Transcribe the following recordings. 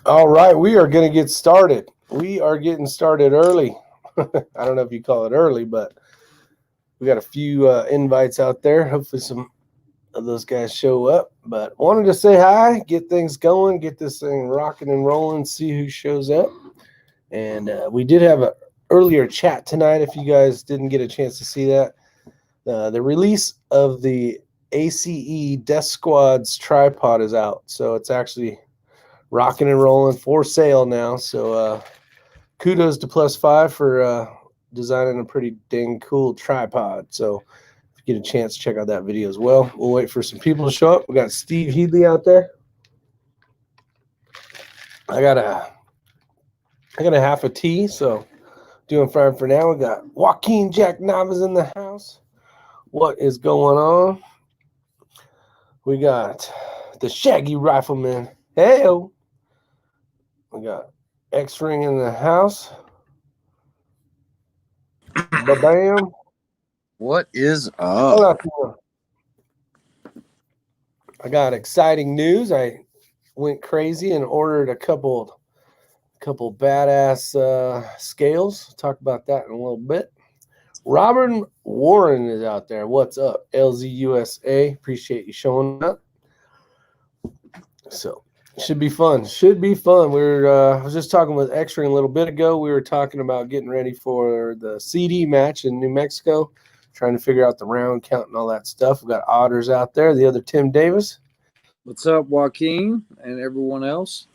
All right, we are going to get started. We are getting started early. I don't know if you call it early, but we got a few invites out there. Hopefully some of those guys show up. But wanted to say hi, get things going, get this thing rocking and rolling, see who shows up. And we did have an earlier chat tonight, if you guys didn't get a chance to see that. The release of the ACE Death Squad's tripod is out. So it's actually rocking and rolling, for sale now. So kudos to Plus 5 for designing a pretty dang cool tripod. So if you get a chance, check out that video as well. We'll wait for some people to show up. We got Steve Headley out there. I got a half a tea, so doing fine for now. We got Joaquin Jack Navas in the house. What is going on? We got the Shaggy Rifleman. Hey-o. We got X-Ring in the house. Ba-bam. What is up? I got exciting news. I went crazy and ordered a couple badass scales. Talk about that in a little bit. Robert Warren is out there. What's up, LZUSA? Appreciate you showing up. So should be fun. I was just talking with X-Ring a little bit ago. We were talking about getting ready for the CD match in New Mexico, trying to figure out the round count and all that stuff. We got Otters out there. The other Tim Davis. What's up, Joaquin and everyone else?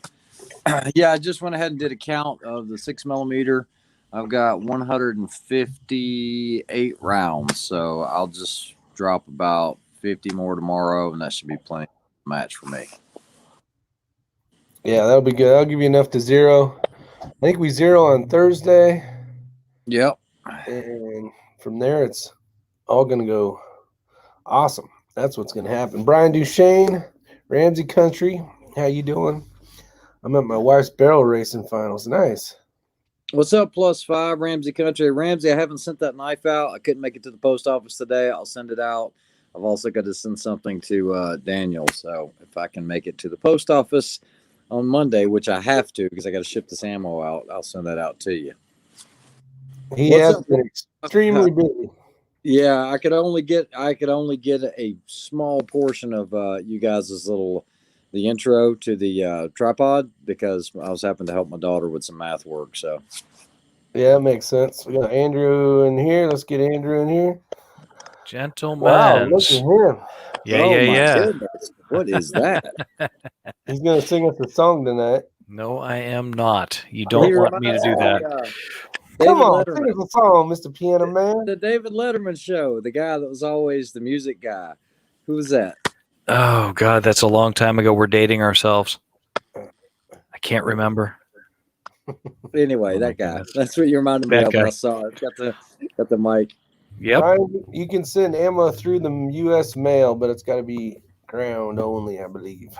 Yeah, I just went ahead and did a count of the 6mm. I've got 158 rounds, so I'll just drop about 50 more tomorrow, and that should be plenty of match for me. Yeah, that'll be good. I'll give you enough to zero. I think we zero on Thursday. Yep. And from there, it's all going to go awesome. That's what's going to happen. Brian Duchesne, Ramsey Country, how you doing? I'm at my wife's barrel racing finals. Nice. What's up, Plus 5, Ramsey Country? Ramsey, I haven't sent that knife out. I couldn't make it to the post office today. I'll send it out. I've also got to send something to Daniel. So if I can make it to the post office on Monday, which I have to because I got to ship this ammo out, I'll send that out to you. He has been extremely busy. Yeah, I could only get a small portion of you guys' the intro to the tripod because I was having to help my daughter with some math work. So yeah, it makes sense. We got Andrew in here. Let's get Andrew in here. Gentlemen. Wow, look at him. Yeah. Goodness. What is that? He's going to sing us a song tonight. No, I am not. You don't want me to do that. Come on, sing us a song, Mr. Piano Man. The David Letterman show, the guy that was always the music guy. Who was that? Oh, God, that's a long time ago. We're dating ourselves. I can't remember. Anyway, that guy. That's what you reminded me of when I saw it. Got the mic. Yep. Ryan, you can send ammo through the U.S. mail, but it's got to be ground only, I believe.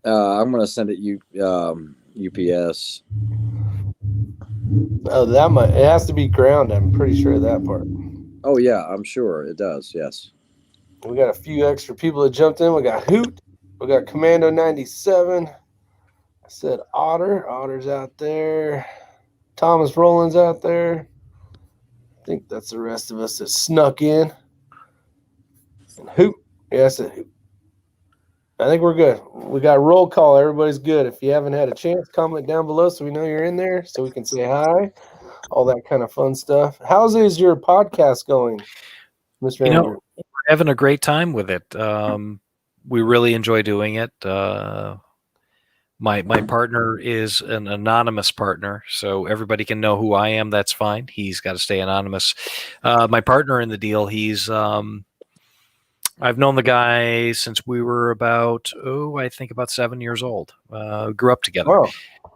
I'm going to send it UPS. Oh, it has to be ground. I'm pretty sure of that part. Oh, yeah, I'm sure it does. Yes. We got a few extra people that jumped in. We got Hoot. We got Commando 97. I said Otter. Otter's out there. Thomas Rowland's out there. I think that's the rest of us that snuck in. And Hoot. Yeah, I said Hoot. I think we're good. We got roll call. Everybody's good. If you haven't had a chance, comment down below so we know you're in there so we can say hi. All that kind of fun stuff. How's your podcast going, Mr. Andrew? We're having a great time with it. We really enjoy doing it. My partner is an anonymous partner, so everybody can know who I am. That's fine. He's got to stay anonymous. My partner in the deal, I've known the guy since we were about 7 years old. Grew up together. Oh,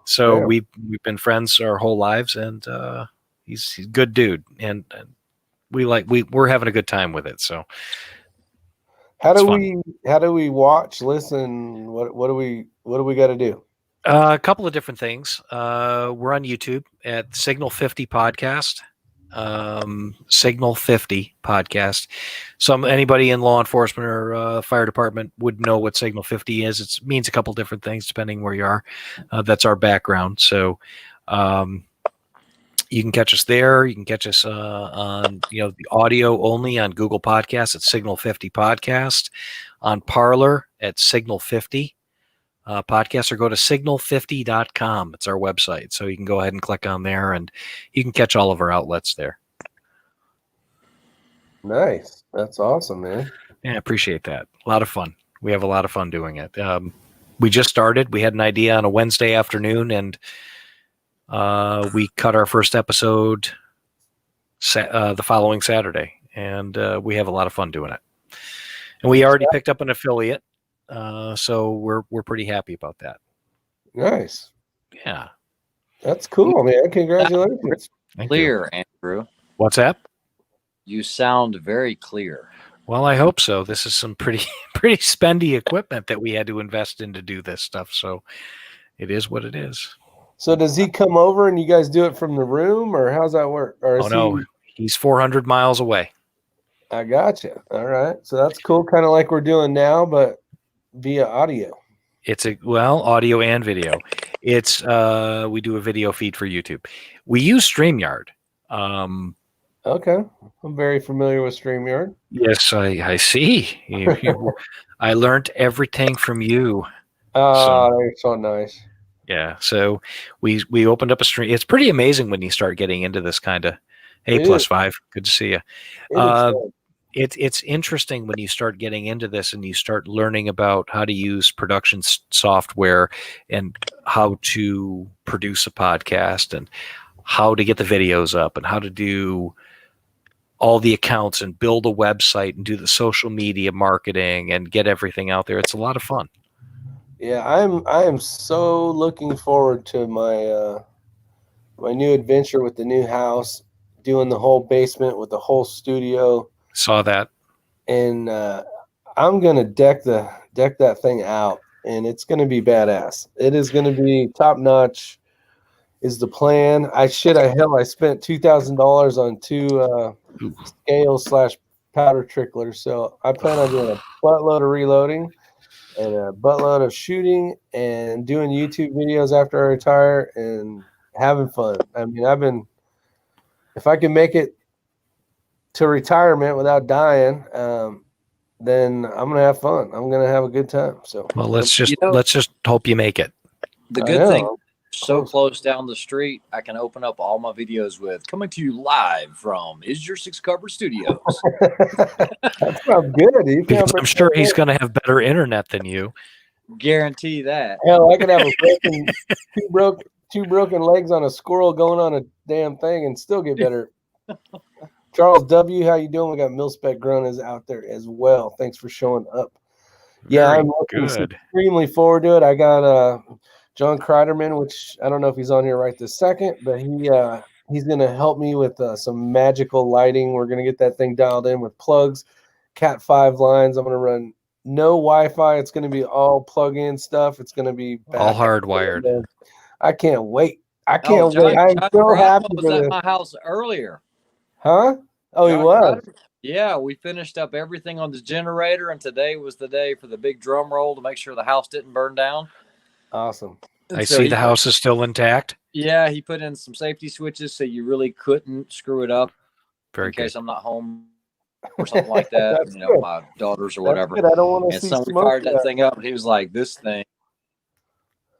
so yeah. we've been friends our whole lives, and he's a good dude, and we're having a good time with it. So how do we watch, listen? What do we got to do? A couple of different things. We're on YouTube at Signal 50 Podcast. Signal 50 podcast. Anybody in law enforcement or fire department would know what Signal 50 is. It means a couple different things depending where you are. That's our background. So you can catch us there. You can catch us on the audio only on Google Podcasts at Signal 50 Podcast, on Parler at Signal 50 Podcast, or go to signal50.com. It's our website. So you can go ahead and click on there and you can catch all of our outlets there. Nice. That's awesome, man. Yeah, I appreciate that. A lot of fun. We have a lot of fun doing it. We just started. We had an idea on a Wednesday afternoon, and we cut our first episode the following Saturday, and we have a lot of fun doing it. And we already picked up an affiliate, so we're pretty happy about that. Nice. Yeah, that's cool, man. Congratulations. Clear, Andrew. What's that? You sound very clear. Well, I hope so. This is some pretty spendy equipment that we had to invest in to do this stuff. So it is what it is. So does he come over and you guys do it from the room, or how's that work? Or no, he's 400 miles away. I gotcha. All right. So that's cool. Kind of like we're doing now, but via audio. It's audio and video. It's we do a video feed for YouTube. We use StreamYard. Okay. I'm very familiar with StreamYard. Yes, I see. I learned everything from you. You're so nice. Yeah. So we opened up a stream. It's pretty amazing when you start getting into this kind of. Hey, +5. Good to see you. It's interesting when you start getting into this and you start learning about how to use production software and how to produce a podcast and how to get the videos up and how to do all the accounts and build a website and do the social media marketing and get everything out there. It's a lot of fun. Yeah, I am so looking forward to my my new adventure with the new house, doing the whole basement with the whole studio. Saw that. And I'm gonna deck that thing out, and it's gonna be badass. It is gonna be top notch. Is the plan? I spent $2,000 on two scales / powder tricklers. So I plan on doing a buttload of reloading and a buttload of shooting and doing YouTube videos after I retire and having fun. I mean, if I can make it to retirement without dying, then I'm gonna have fun. I'm gonna have a good time. So well, let's just hope you make it. The good thing, so close down the street, I can open up all my videos with coming to you live from Is Your Six Cover Studios. That sounds good. Because I'm sure he's going to have better internet than you. Guarantee that. Hell, I could have two broken legs on a squirrel going on a damn thing and still get better. Charles W., how you doing? We got Milspec Grunt out there as well. Thanks for showing up. Yeah, I'm looking extremely forward to it. I got John Kreiderman, which I don't know if he's on here right this second, but he's going to help me with some magical lighting. We're going to get that thing dialed in with plugs, Cat 5 lines. I'm going to run no Wi-Fi. It's going to be all plug-in stuff. It's going to be all hardwired. I can't wait. Wait. I'm so happy was at my house earlier. Huh? Oh, John, he was? Yeah, we finished up everything on the generator, and today was the day for the big drum roll to make sure the house didn't burn down. Awesome. I see the house is still intact. Yeah, he put in some safety switches so you really couldn't screw it up. In case I'm not home or something like that. My daughters or whatever. I don't want to and see someone fired that thing up, and he was like,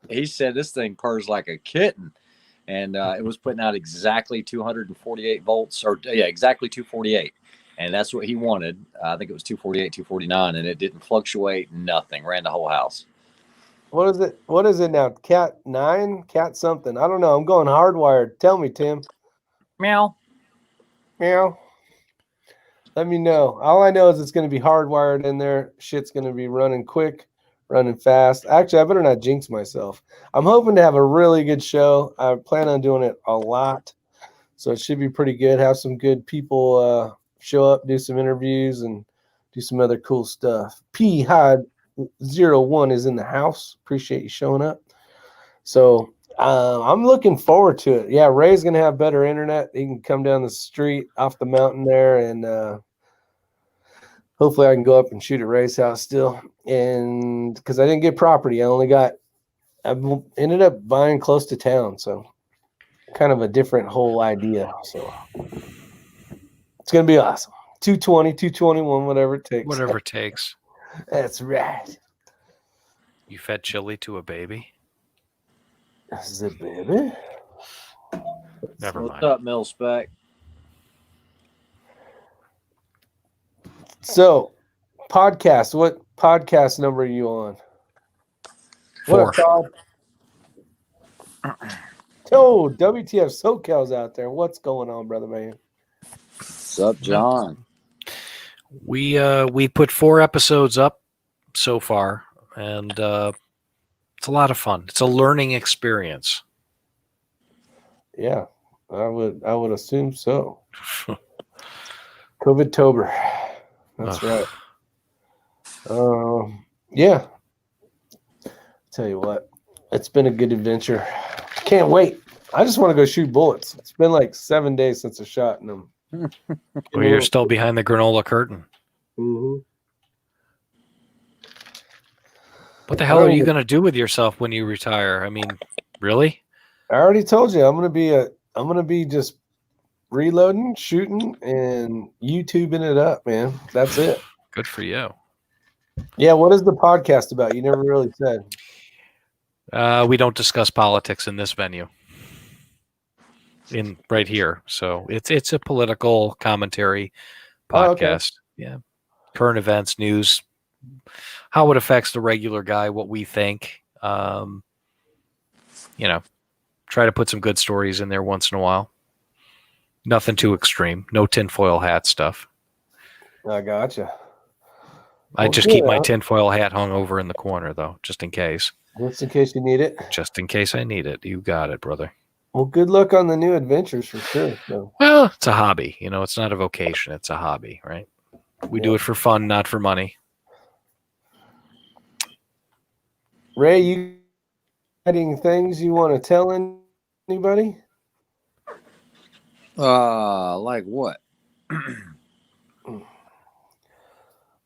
he said this thing purrs like a kitten. And it was putting out exactly 248 volts, exactly 248. And that's what he wanted. I think it was 248, 249, and it didn't fluctuate, nothing. Ran the whole house. What is it? What is it now? Cat 9? Cat something? I don't know. I'm going hardwired. Tell me, Tim. Meow. Meow. Let me know. All I know is it's going to be hardwired in there. Shit's going to be running quick, running fast. Actually, I better not jinx myself. I'm hoping to have a really good show. I plan on doing it a lot. So it should be pretty good. Have some good people show up, do some interviews, and do some other cool stuff. P-Hod01 is in the house. Appreciate you showing up. So I'm looking forward to it. Yeah, Ray's gonna have better internet. He can come down the street off the mountain there, and hopefully I can go up and shoot at Ray's house still. And because I didn't get property, I ended up buying close to town, so kind of a different whole idea. So it's gonna be awesome. 220, 221, whatever it takes. Whatever it takes. That's right. You fed chili to a baby? This is it, baby. Never What's mind. up, Mil Spec? So, podcast. What podcast number are you on? 4. What up, Todd? Oh, WTF SoCal's out there. What's going on, brother man? What's up, John? We put 4 episodes up so far, and it's a lot of fun. It's a learning experience. Yeah, I would assume so. COVID-tober. That's right. Yeah. Tell you what, it's been a good adventure. Can't wait. I just want to go shoot bullets. It's been like 7 days since I shot them. Well, you're still behind the granola curtain. Mm-hmm. What the hell are you going to do with yourself when you retire? I mean, really? I already told you I'm gonna be just reloading, shooting, and YouTubing it up, man. That's it. Good for you. Yeah, what is the podcast about? You never really said. We don't discuss politics in this venue. In right here. So it's a political commentary podcast. Yeah. Current events, news, how it affects the regular guy, what we think. Try to put some good stories in there once in a while. Nothing too extreme. No tinfoil hat stuff. I gotcha. I just keep my tinfoil hat hung over in the corner, though, just in case. Just in case you need it. Just in case I need it. You got it, brother. Well, good luck on the new adventures for sure. So. Well, it's a hobby. It's not a vocation. It's a hobby, right? We do it for fun, not for money. Ray, you exciting things you want to tell anybody? Like what? I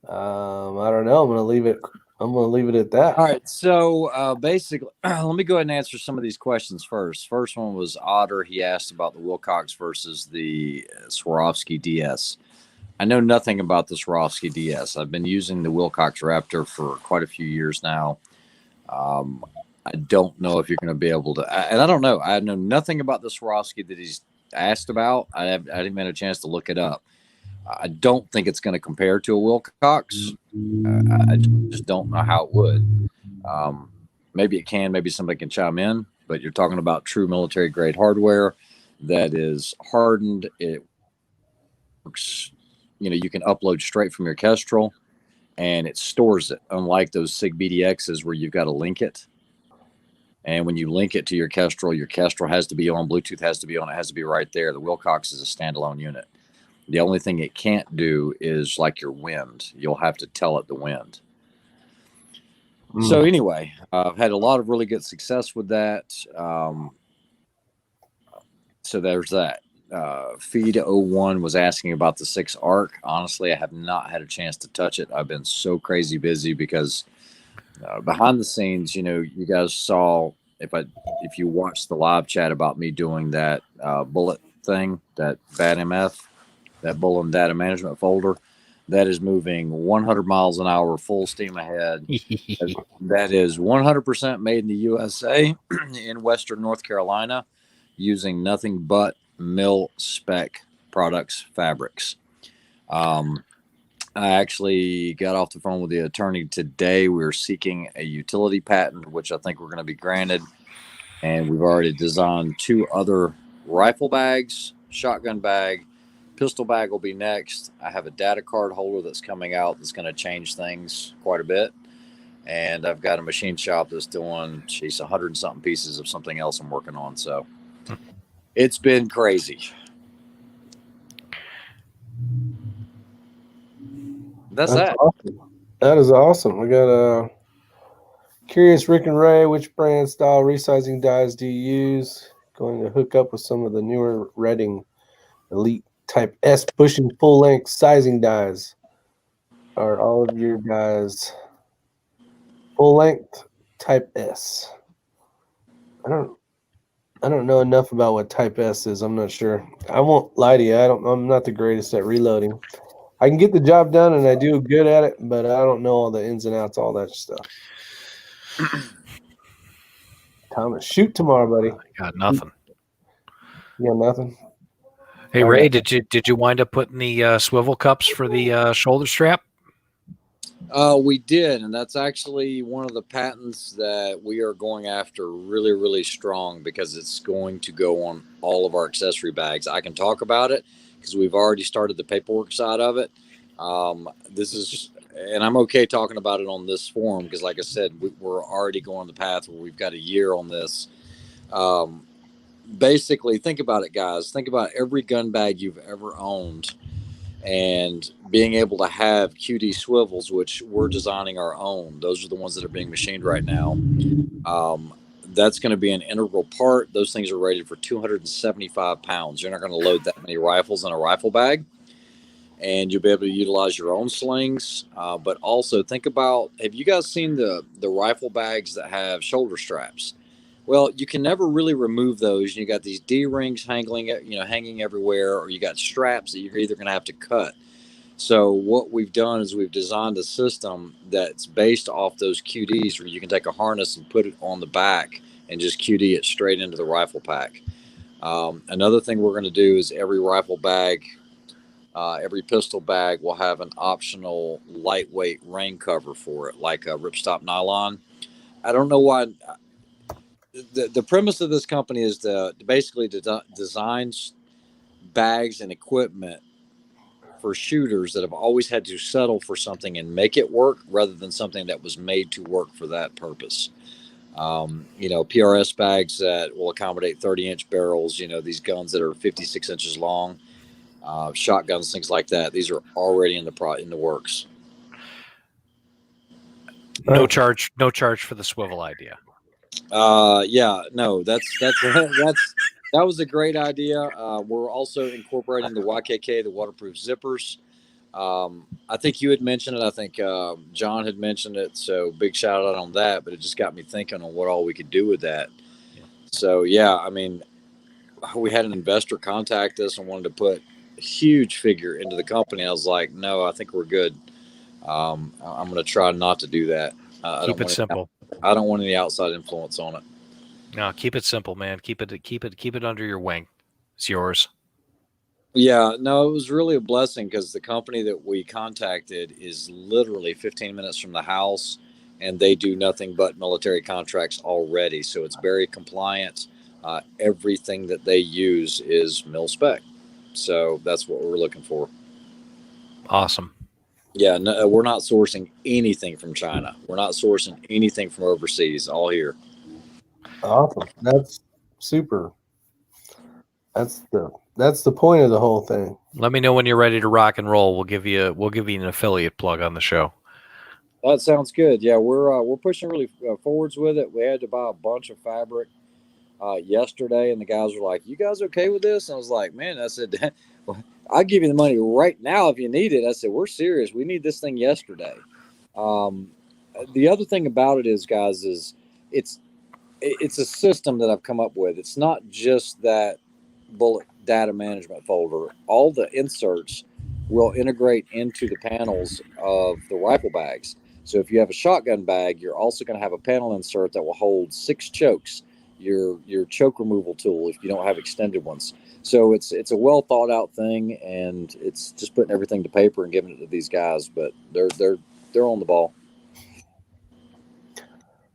don't know. I'm gonna leave it at that. All right. So basically, let me go ahead and answer some of these questions first. First one was Otter. He asked about the Wilcox versus the Swarovski DS. I know nothing about the Swarovski DS. I've been using the Wilcox Raptor for quite a few years now. I don't know if you're going to be able to, and I don't know. I know nothing about the Swarovski that he's asked about. I didn't get a chance to look it up. I don't think it's going to compare to a Wilcox. I just don't know how it would. Maybe it can. Maybe somebody can chime in. But you're talking about true military grade hardware that is hardened. It works. You can upload straight from your Kestrel, and it stores it. Unlike those SIG BDXs where you've got to link it. And when you link it to your Kestrel has to be on. Bluetooth has to be on. It has to be right there. The Wilcox is a standalone unit. The only thing it can't do is like your wind. You'll have to tell it the wind. So anyway, I've had a lot of really good success with that. So there's that. Feed 01 was asking about the 6 ARC. Honestly, I have not had a chance to touch it. I've been so crazy busy because behind the scenes, you guys saw if you watched the live chat about me doing that bullet thing, that bad MF. That bullet data management folder, that is moving 100 miles an hour, full steam ahead. That is 100% made in the USA in Western North Carolina, using nothing but mil-spec products, fabrics. I actually got off the phone with the attorney today. We're seeking a utility patent, which I think we're going to be granted. And we've already designed 2 other rifle bags, shotgun bag. Pistol bag will be next. I have a data card holder that's coming out that's going to change things quite a bit. And I've got a machine shop that's doing, 100 and something pieces of something else I'm working on. So it's been crazy. That's that. Awesome. That is awesome. We got Curious Rick and Ray, which brand style resizing dies do you use? Going to hook up with some of the newer Redding Elite Type S pushing full length sizing dies. Are all of your dies full length Type S? I don't know enough about what Type S is. I'm not sure. I won't lie to you. I'm not the greatest at reloading. I can get the job done and I do good at it, but I don't know all the ins and outs, all that stuff. Thomas, shoot tomorrow, buddy. Got nothing. You got nothing? Hey I Ray, got- did you wind up putting the swivel cups for the shoulder strap? We did, and that's actually one of the patents that we are going after really, really strong because it's going to go on all of our accessory bags. I can talk about it because we've already started the paperwork side of it. And I'm okay talking about it on this forum because, like I said, we're already going the path where we've got a year on this. Basically, think about it, guys. Think about every gun bag you've ever owned and being able to have QD swivels, which we're designing our own. Those are the ones that are being machined right now. That's going to be an integral part. Those things are rated for 275 pounds. You're not going to load that many rifles in a rifle bag, and you'll be able to utilize your own slings. But also think about, have you guys seen the rifle bags that have shoulder straps? Well, you can never really remove those. You got these D rings hanging everywhere, or you got straps that you're either going to have to cut. So what we've done is we've designed a system that's based off those QDs, where you can take a harness and put it on the back and just QD it straight into the rifle pack. Another thing we're going to do is every rifle bag, every pistol bag will have an optional lightweight rain cover for it, like a ripstop nylon. I don't know why. The premise of this company is to basically design bags and equipment for shooters that have always had to settle for something and make it work rather than something that was made to work for that purpose. PRS bags that will accommodate 30-inch barrels, these guns that are 56 inches long, shotguns, things like that. These are already in the works. No charge for the swivel idea. That was a great idea. We're also incorporating the YKK, the waterproof zippers. I think you had mentioned it. I think John had mentioned it. So big shout out on that. But it just got me thinking on what all we could do with that. Yeah. So yeah, I mean, we had an investor contact us and wanted to put a huge figure into the company. I was like, no, I think we're good. I'm going to try not to do that. Keep it simple. I don't want any outside influence on it. No, keep it simple, man. Keep it under your wing. It's yours. Yeah, no, it was really a blessing because the company that we contacted is literally 15 minutes from the house, and they do nothing but military contracts already. So it's very compliant. Everything that they use is mil spec. So that's what we're looking for. Awesome. Yeah, no, we're not sourcing anything from China. We're not sourcing anything from overseas. All here. Awesome. That's super. That's the point of the whole thing. Let me know when you're ready to rock and roll. We'll give you an affiliate plug on the show. That sounds good. Yeah, we're pushing really forwards with it. We had to buy a bunch of fabric yesterday, and the guys were like, "You guys okay with this?" And I was like, "Man," I said, "I'll give you the money right now if you need it." I said, "We're serious. We need this thing yesterday." The other thing about it is, guys, is it's a system that I've come up with. It's not just that bullet data management folder. All the inserts will integrate into the panels of the rifle bags. So if you have a shotgun bag, you're also going to have a panel insert that will hold 6 chokes, your choke removal tool if you don't have extended ones. So it's a well thought out thing, and it's just putting everything to paper and giving it to these guys. But they're on the ball.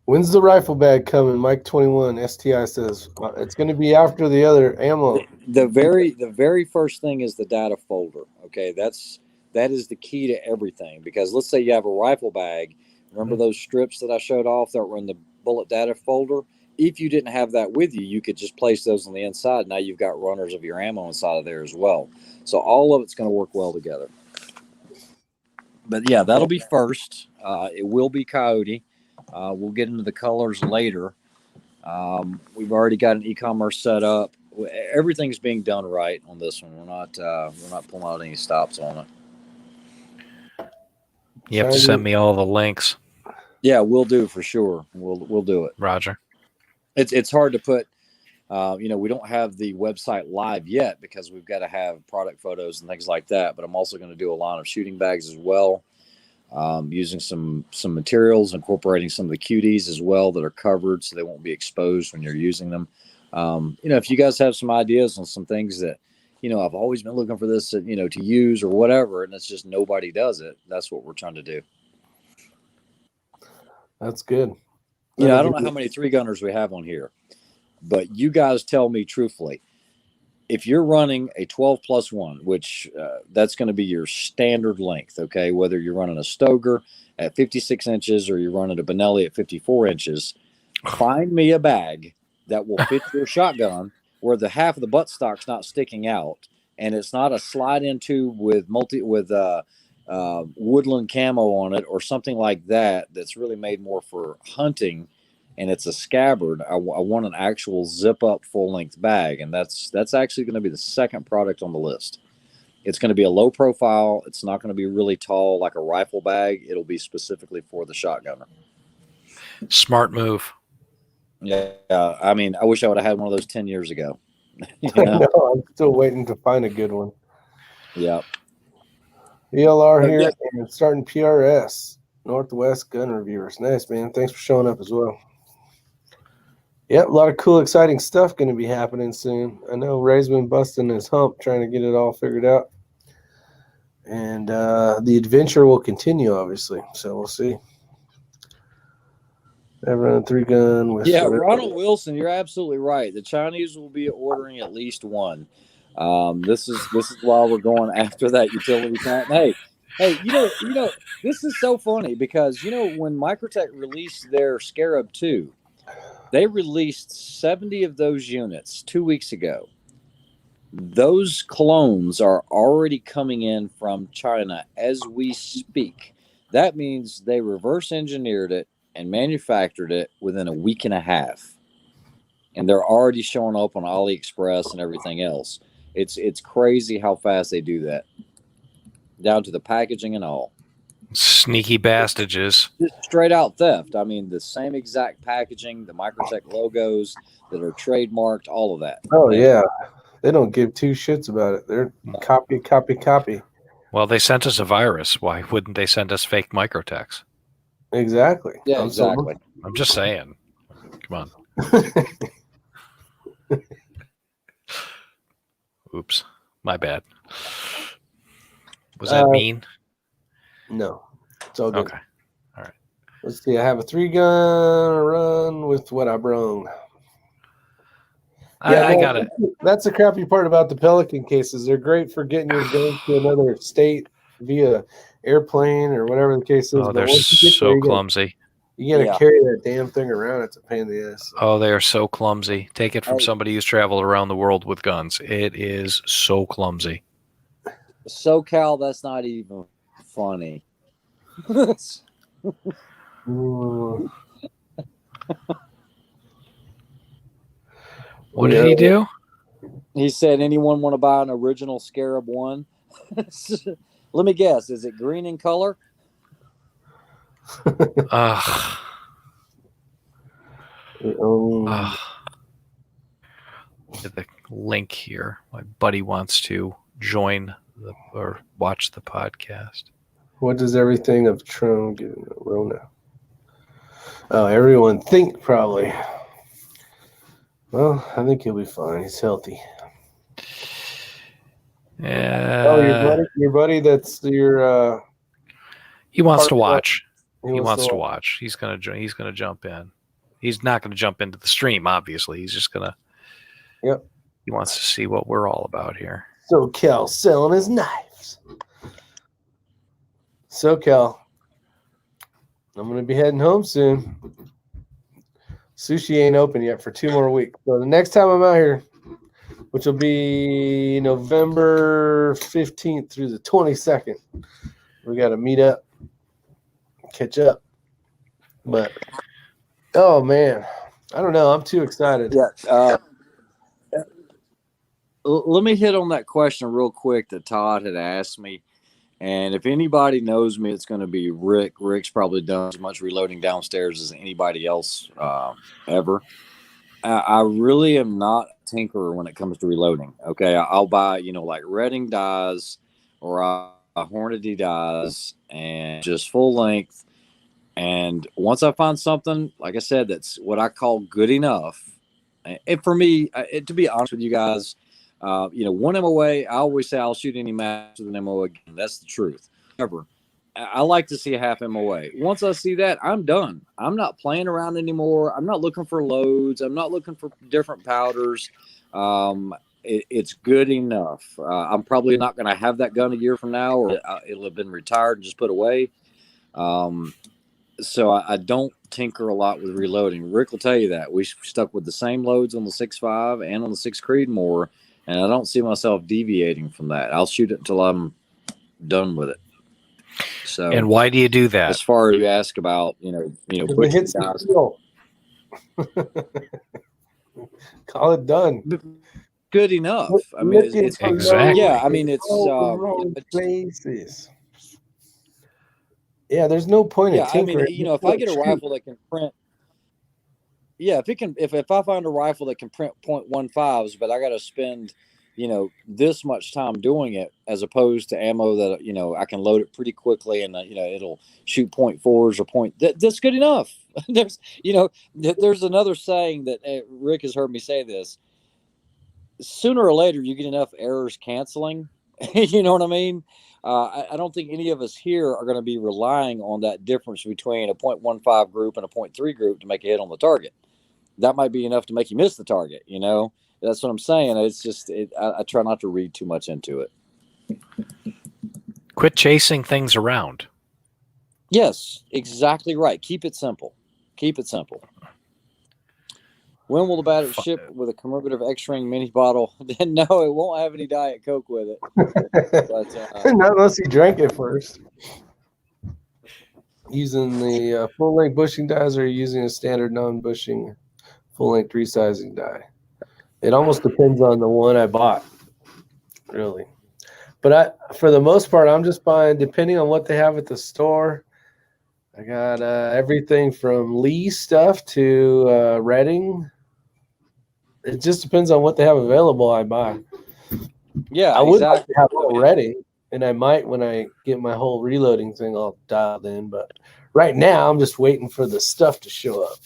When's the rifle bag coming? Mike 21 STI says it's going to be after the other ammo. The very first thing is the data folder. Okay, that is the key to everything, because let's say you have a rifle bag. Remember those strips that I showed off that were in the bullet data folder? If you didn't have that with you, you could just place those on the inside. Now you've got runners of your ammo inside of there as well. So all of it's going to work well together. But yeah, that'll be first. It will be Coyote. We'll get into the colors later. We've already got an e-commerce set up. Everything's being done right on this one. We're not pulling out any stops on it. You have to send me all the links. Yeah, we'll do for sure. We'll do it. Roger. It's hard to put. We don't have the website live yet because we've got to have product photos and things like that. But I'm also going to do a line of shooting bags as well, using some materials, incorporating some of the cuties as well that are covered so they won't be exposed when you're using them. If you guys have some ideas on some things that, I've always been looking for this, to use or whatever, and it's just nobody does it. That's what we're trying to do. That's good. I don't know how many 3-gunners we have on here, but you guys tell me truthfully, if you're running a 12+1, which that's going to be your standard length, okay, whether you're running a Stoger at 56 inches or you're running a Benelli at 54 inches, find me a bag that will fit your shotgun where the half of the buttstock's not sticking out and it's not a slide into with woodland camo on it or something like that that's really made more for hunting, and it's a scabbard. I want an actual zip up full length bag, and that's actually going to be the second product on the list. It's going to be a low profile. It's not going to be really tall like a rifle bag. It'll be specifically for the shotgunner. Smart move. Yeah, I wish I would have had one of those 10 years ago. No, I'm still waiting to find a good one. Yeah. ELR here and starting PRS, Northwest Gun Reviewers. Nice, man. Thanks for showing up as well. Yep, a lot of cool, exciting stuff going to be happening soon. I know Ray's been busting his hump trying to get it all figured out. And the adventure will continue, obviously. So we'll see. I've run a 3-gun with Ronald Wilson, you're absolutely right. The Chinese will be ordering at least one. This is why we're going after that utility tank. Hey, this is so funny because when Microtech released their Scarab 2, they released 70 of those units 2 weeks ago. Those clones are already coming in from China as we speak. That means they reverse engineered it and manufactured it within a week and a half. And they're already showing up on AliExpress and everything else. It's crazy how fast they do that. Down to the packaging and all. Sneaky bastages. Just straight out theft. The same exact packaging, the Microtech logos that are trademarked, all of that. Oh, yeah. They don't give two shits about it. They're copy. Well, they sent us a virus. Why wouldn't they send us fake Microtechs? Exactly. Yeah, exactly. I'm just saying. Come on. Oops. My bad. Was that mean? No. It's all good. Okay. All right. Let's see. I have a 3-gun run with what I brung. I got it. That's the crappy part about the Pelican cases. They're great for getting your gun to another state via airplane or whatever the case is. Oh, they're so clumsy. You got to carry that damn thing around. It's a pain in the ass. Oh, they are so clumsy. Take it from somebody who's traveled around the world with guns. It is so clumsy. SoCal, that's not even funny. What did he do? He said, anyone want to buy an original Scarab 1? Let me guess. Is it green in color? The link here. My buddy wants to join or watch the podcast. What does everything of Trump get in a row now? Oh, everyone think probably. Well, I think he'll be fine. He's healthy. Yeah. Oh, your buddy that's your he wants to watch. He wants to watch. He's gonna jump in. He's not gonna jump into the stream, obviously. He's just gonna. Yep. He wants to see what we're all about here. SoCal selling his knives. SoCal. I'm gonna be heading home soon. Sushi ain't open yet for 2 more weeks. So the next time I'm out here, which will be November 15th through the 22nd, we got to meet up, catch up. But oh man, I don't know. I'm too excited. Yeah. Let me hit on that question real quick that Todd had asked me. And if anybody knows me, it's going to be Rick. Rick's probably done as much reloading downstairs as anybody else ever. I really am not a tinkerer when it comes to reloading. Okay, I'll buy, like Redding dies or Hornady dies and just full length. And once I find something, like I said, that's what I call good enough. And for me, to be honest with you guys, one MOA, I always say I'll shoot any match with an MOA again. That's the truth. However, I like to see a half MOA. Once I see that, I'm done. I'm not playing around anymore. I'm not looking for loads. I'm not looking for different powders. It's good enough. I'm probably not going to have that gun a year from now, or it'll have been retired and just put away. So I don't tinker a lot with reloading. Rick will tell you that. We stuck with the same loads on the 6.5 and on the 6 Creedmoor, and I don't see myself deviating from that. I'll shoot it until I'm done with it. So, and why do you do that? As far as you ask about, pushing guys, call it done. Good enough. I mean, it's exactly. Yeah, I mean, it's places. Yeah, there's no point in tinkering. I mean, if I get a rifle that can print, if I find a rifle that can print .15s, but I got to spend, this much time doing it, as opposed to ammo that I can load it pretty quickly and it'll shoot .4s or that's good enough. There's another saying that Rick has heard me say this. Sooner or later, you get enough errors canceling. You know what I mean? I don't think any of us here are going to be relying on that difference between a .15 group and a .3 group to make a hit on the target. That might be enough to make you miss the target. That's what I'm saying. It's just I try not to read too much into it. Quit chasing things around. Yes, exactly right. Keep it simple. When will the battery ship with a commemorative X-Ring mini bottle? No, it won't have any Diet Coke with it. But, not unless you drank it first. Using the full-length bushing dies, or using a standard non-bushing full-length resizing die. It almost depends on the one I bought, really. But for the most part, I'm just buying, depending on what they have at the store. I got everything from Lee stuff to Redding. It just depends on what they have available. I buy. Yeah, I would exactly. like to have it ready, and I might when I get my whole reloading thing all dialed in. But right now, I'm just waiting for the stuff to show up.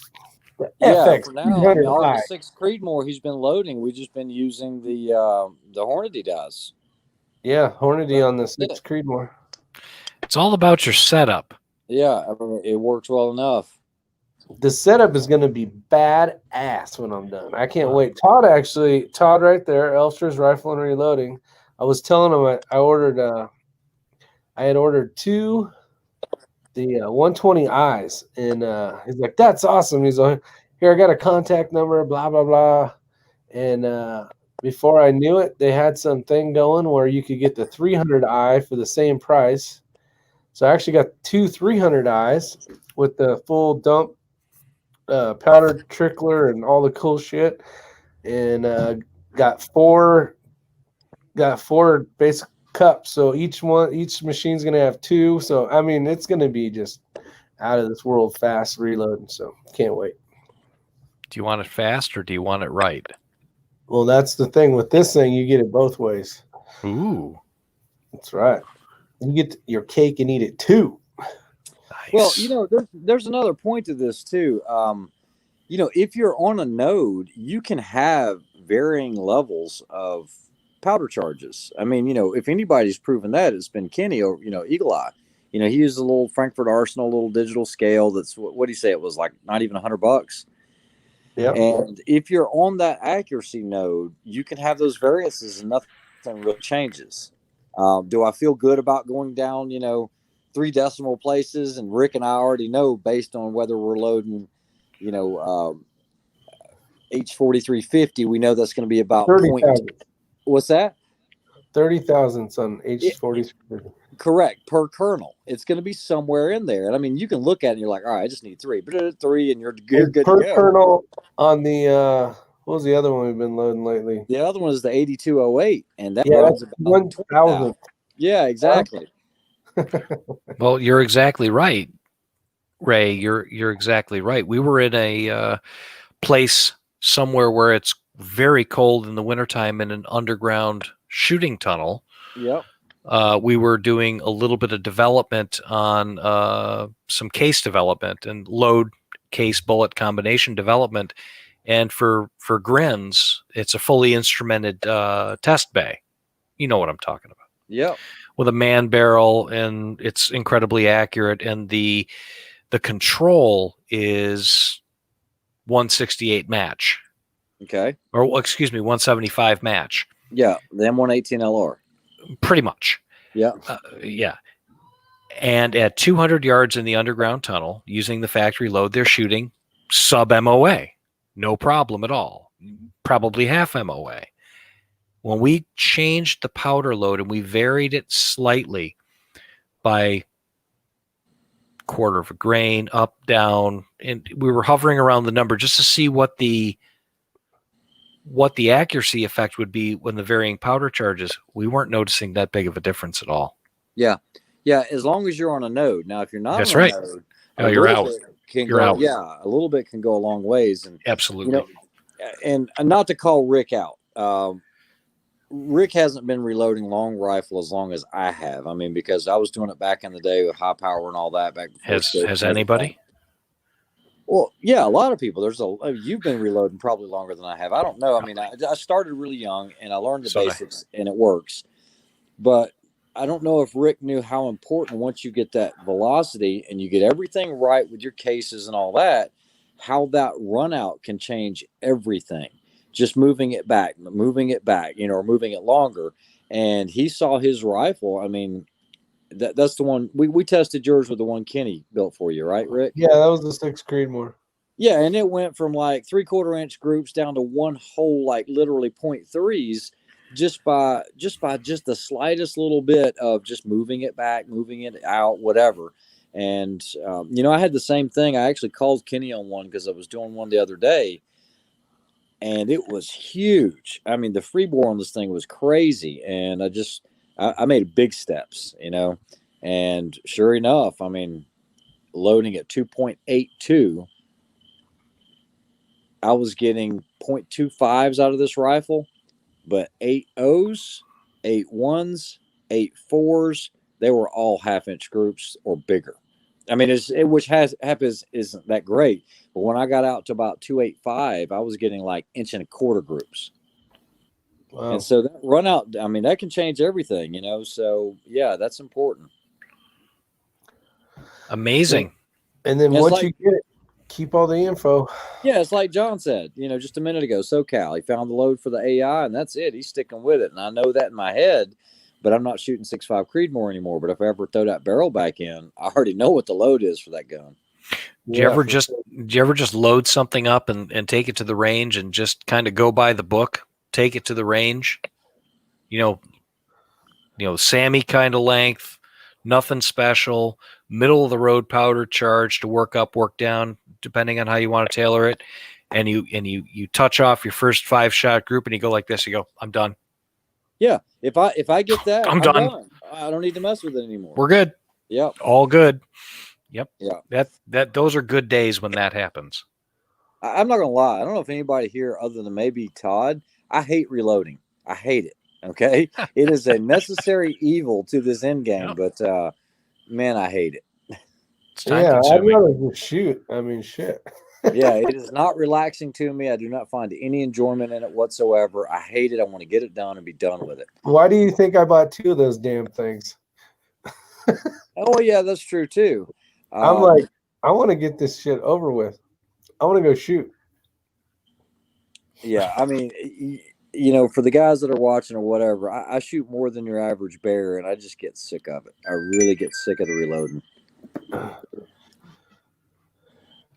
The FX for now, all the 6 Creedmoor he's been loading, we've just been using the Hornady dies. Yeah, Hornady on the 6 Creedmoor. It's all about your setup. Yeah, I mean, it works well enough. The setup is going to be badass when I'm done. I can't wait. Todd right there, Elster's Rifle and Reloading. I was telling him I had ordered 2, the 120 eyes, and he's like, "That's awesome." He's like, "Here, I got a contact number, blah blah blah," and before I knew it, they had some thing going where you could get the 300 eye for the same price. So I actually got 2 300 eyes with the full dump. Powder trickler and all the cool shit, and got four basic cups. So each machine's gonna have 2. So I mean, it's gonna be just out of this world fast reloading. So can't wait. Do you want it fast or do you want it right? Well, that's the thing with this thing. You get it both ways. Ooh, that's right. You get your cake and eat it too. Nice. Well, there's another point to this too. If you're on a node, you can have varying levels of powder charges. I mean, if anybody's proven that, it's been Kenny or Eagle Eye. He used a little Frankfurt Arsenal, little digital scale. That's what do you say? It was like not even $100. Yeah. And if you're on that accuracy node, you can have those variances and nothing really changes. Do I feel good about going down, 3 decimal places? And Rick and I already know, based on whether we're loading, H4350, we know that's going to be about 30,000. What's that? 30,000 on H4350. Correct, per kernel. It's going to be somewhere in there. And I mean, you can look at it and you're like, all right, I just need 3. But 3 and you're good to per go. kernel on the what was the other one we've been loading lately? The other one is the 8208, and that Yeah, runs that's about 1,000. Yeah, exactly. Well, you're exactly right, Ray. You're exactly right. We were in a place somewhere where it's very cold in the wintertime in an underground shooting tunnel. Yep. We were doing a little bit of development on some case development and load case bullet combination development. And for grins, it's a fully instrumented test bay. You know what I'm talking about. Yep. With a man barrel, and it's incredibly accurate. And the control is 168 match. Okay. Or excuse me, 175 match. Yeah, the M118LR. Pretty much. Yeah. Yeah. And at 200 yards in the underground tunnel, using the factory load, they're shooting sub MOA. No problem at all. Probably half MOA. When we changed the powder load and we varied it slightly by quarter of a grain, up, down, and we were hovering around the number just to see what the accuracy effect would be when the varying powder charges, we weren't noticing that big of a difference at all. Yeah. Yeah, as long as you're on a node. Now, if you're not That's on right. a node, You're out. You're out. Yeah, a little bit can go a long ways. And absolutely. And not to call Rick out. Rick hasn't been reloading long rifle as long as I have. I mean, because I was doing it back in the day with high power and all that back before. Has anybody? Well, yeah, a lot of people. You've been reloading probably longer than I have. I don't know. I mean, I started really young and I learned the basics and it works. But I don't know if Rick knew how important once you get that velocity and you get everything right with your cases and all that, how that run out can change everything. Just moving it back, or moving it longer. And he saw his rifle. I mean, that's the one we tested yours with the one Kenny built for you, right, Rick? Yeah, that was the 6 Creedmoor. Yeah, and it went from like 3/4 inch groups down to one whole, like literally 0.3s, just by the slightest little bit of just moving it back, moving it out, whatever. And I had the same thing. I actually called Kenny on one because I was doing one the other day. And it was huge. I mean, the freebore on this thing was crazy. And I made big steps, and sure enough, I mean, loading at 2.82, I was getting 0.25s out of this rifle, but 8.0s, 8.1s, 8.4s, they were all half-inch groups or bigger. I mean, which isn't that great. But when I got out to about 2.85, I was getting like 1.25 groups. Wow. And so that run out, I mean, that can change everything, So yeah, that's important. Amazing. And then once you get it, keep all the info. Yeah, it's like John said, just a minute ago, SoCal, he found the load for the AI and that's it. He's sticking with it. And I know that in my head. But I'm not shooting 6.5 Creedmoor anymore. But if I ever throw that barrel back in, I already know what the load is for that gun. Do you ever just load something up and take it to the range and just kind of go by the book? Take it to the range, Sammy kind of length, nothing special, middle of the road powder charge to work up, work down, depending on how you want to tailor it. And you touch off your first 5-shot group and you go like this. You go, I'm done. Yeah, if I get that, I'm done. I don't need to mess with it anymore. We're good. Yep. All good. Yep. Yeah. Those are good days when that happens. I'm not gonna lie. I don't know if anybody here other than maybe Todd. I hate reloading. I hate it. Okay, it is a necessary evil to this end game, but man, I hate it. It's time consuming. I'd rather just shoot. I mean, shit. Yeah, it is not relaxing to me. I do not find any enjoyment in it whatsoever. I hate it. I want to get it done and be done with it. Why do you think I bought 2 of those damn things? Oh, yeah, that's true, too. I'm like, I want to get this shit over with. I want to go shoot. Yeah, I mean, for the guys that are watching or whatever, I shoot more than your average bear, and I just get sick of it. I really get sick of the reloading.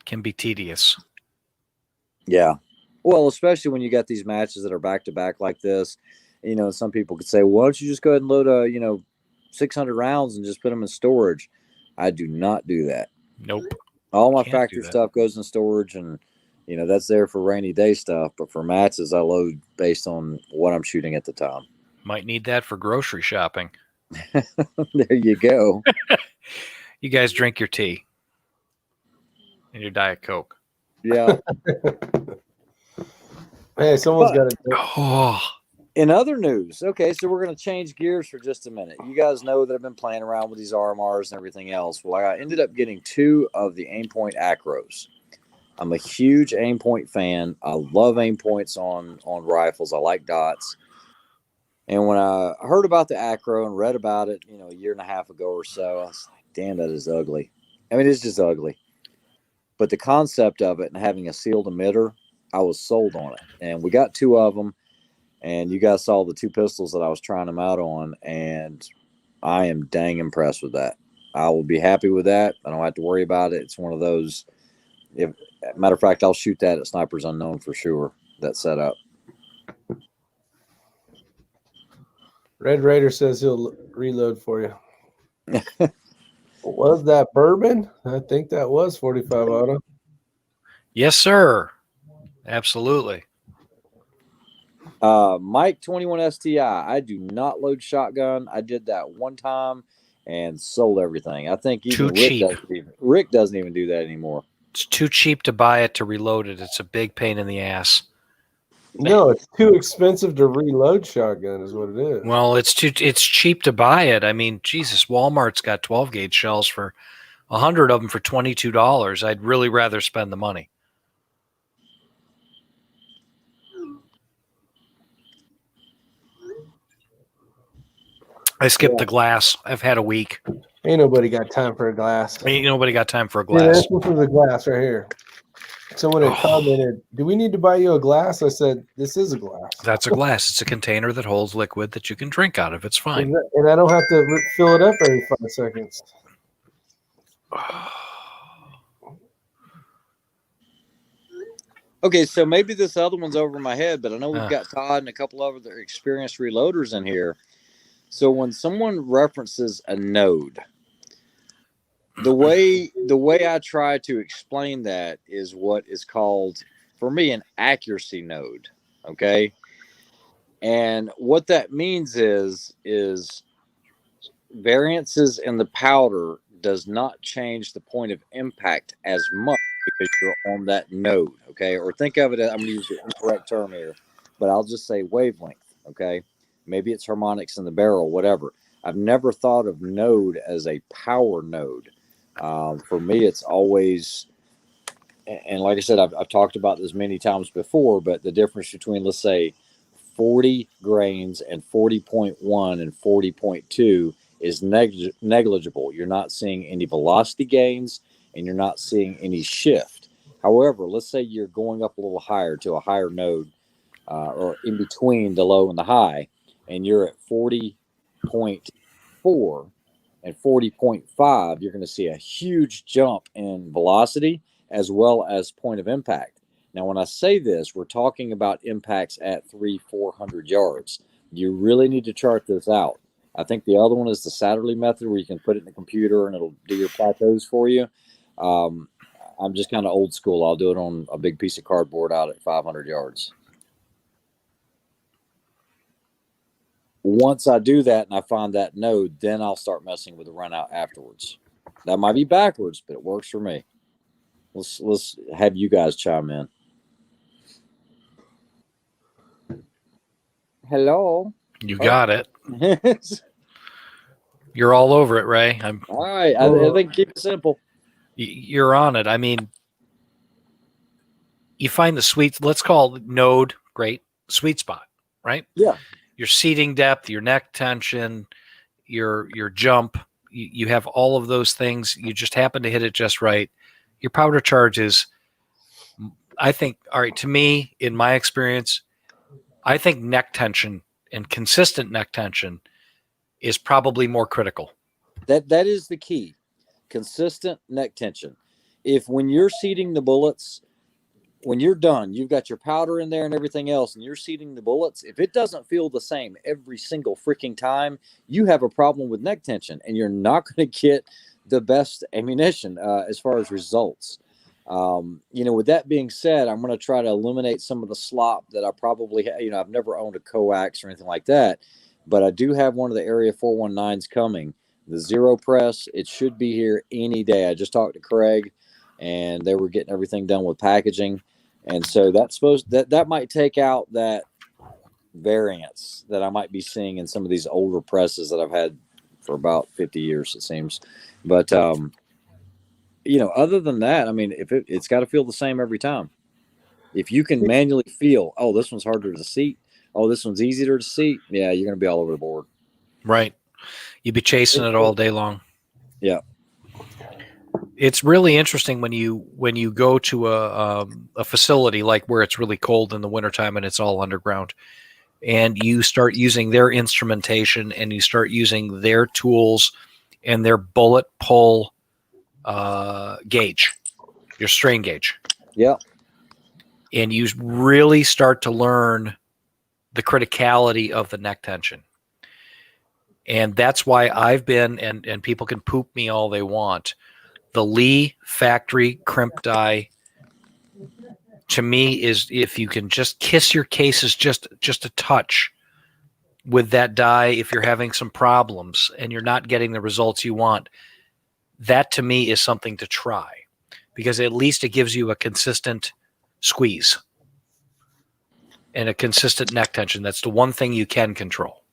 Can be tedious. Yeah. Well, especially when you got these matches that are back to back like this, some people could say, well, why don't you just go ahead and load a, 600 rounds and just put them in storage. I do not do that. Nope. All my Can't do factory that. stuff goes in storage, and that's there for rainy day stuff. But for matches, I load based on what I'm shooting at the time. Might need that for grocery shopping. There you go. You guys drink your tea and your Diet Coke. Yeah. Hey, someone's got to. Oh, In other news, okay, so we're going to change gears for just a minute. You guys know that I've been playing around with these RMRs and everything else. Well, I ended up getting 2 of the Aimpoint Acros. I'm a huge Aimpoint fan. I love Aimpoints on rifles. I like dots. And when I heard about the Acro and read about it, a year and a half ago or so, I was like, damn, that is ugly. I mean, it's just ugly. But the concept of it and having a sealed emitter, I was sold on it. And we got 2 of them. And you guys saw the 2 pistols that I was trying them out on, and I am dang impressed with that. I will be happy with that. I don't have to worry about it. It's one of those. Matter of fact, I'll shoot that at Snipers Unknown for sure. That setup. Red Raider says he'll reload for you. Was that bourbon? I think that was 45 auto. yes, sir. Absolutely. Mike 21 STI. I do not load shotgun. I did that one time and sold everything. I think even Rick doesn't even do that anymore. It's too cheap to buy it to reload it. It's a big pain in the ass. No, it's too expensive to reload shotgun is what it is. Well, it's cheap to buy it. I mean, Jesus, Walmart's got 12 gauge shells for 100 of them for $22. I'd really rather spend the money. I skipped the glass. I've had a week. Ain't nobody got time for a glass. Ain't nobody got time for a Yeah, glass. that's for the glass right here. Someone had commented, "Do we need to buy you a glass?" I said, "This is a glass. That's a glass. It's a container that holds liquid that you can drink out of. It's fine." And I don't have to fill it up every 5 seconds." Okay, so maybe this other one's over my head, but I know we've got Todd and a couple of other experienced reloaders in here. So when someone references a node, the way I try to explain that is what is called, for me, an accuracy node. Okay, and what that means is variances in the powder does not change the point of impact as much because you're on that node. Okay, or think of it as, I'm going to use the incorrect term here, but I'll just say wavelength. Okay, maybe it's harmonics in the barrel, whatever. I've never thought of node as a power node. For me, it's always, and like I said, I've talked about this many times before, but the difference between, let's say, 40 grains and 40.1 and 40.2 is negligible. You're not seeing any velocity gains and you're not seeing any shift. However, let's say you're going up a little higher to a higher node, or in between the low and the high, and you're at 40.4 and 40.5, you're going to see a huge jump in velocity as well as point of impact. Now, when I say this, we're talking about impacts at 300-400 yards. You really need to chart this out. I think the other one is the Satterley method, where you can put it in the computer and it'll do your plateaus for you. I'm just kind of old school. I'll do it on a big piece of cardboard out at 500 yards. Once I do that and I find that node, then I'll start messing with the run out afterwards. That might be backwards, but it works for me. Let's have you guys chime in. Hello. You got it. You're all over it, Ray. All right. I think keep it simple. You're on it. I mean, you find the sweet, let's call it node, great, sweet spot, right? Yeah. Your seating depth, your neck tension, your jump, you have all of those things. You just happen to hit it just right. Your powder charge is, I think, all right, to me, in my experience, I think neck tension and consistent neck tension is probably more critical. That is the key. Consistent neck tension. If when you're seating the bullets, when you're done, you've got your powder in there and everything else, and you're seating the bullets. If it doesn't feel the same every single freaking time, you have a problem with neck tension, and you're not going to get the best ammunition as far as results. With that being said, I'm going to try to eliminate some of the slop that I probably I've never owned a coax or anything like that, but I do have one of the Area 419s coming. The Zero Press, it should be here any day. I just talked to Craig, and they were getting everything done with packaging, and so that might take out that variance that I might be seeing in some of these older presses that I've had for about 50 years, it seems. But other than that, I mean, if it's got to feel the same every time. If you can manually feel, oh, this one's harder to seat, oh, this one's easier to seat, yeah, you're going to be all over the board. Right. You'd be chasing it all day long. Yeah. It's really interesting when you go to a facility like where it's really cold in the wintertime and it's all underground, and you start using their instrumentation and you start using their tools and their bullet pull gauge, your strain gauge. Yeah. And you really start to learn the criticality of the neck tension. And that's why I've been, and people can poop me all they want, the Lee factory crimp die, to me, is if you can just kiss your cases just a touch with that die, if you're having some problems and you're not getting the results you want, that to me is something to try, because at least it gives you a consistent squeeze and a consistent neck tension. That's the one thing you can control.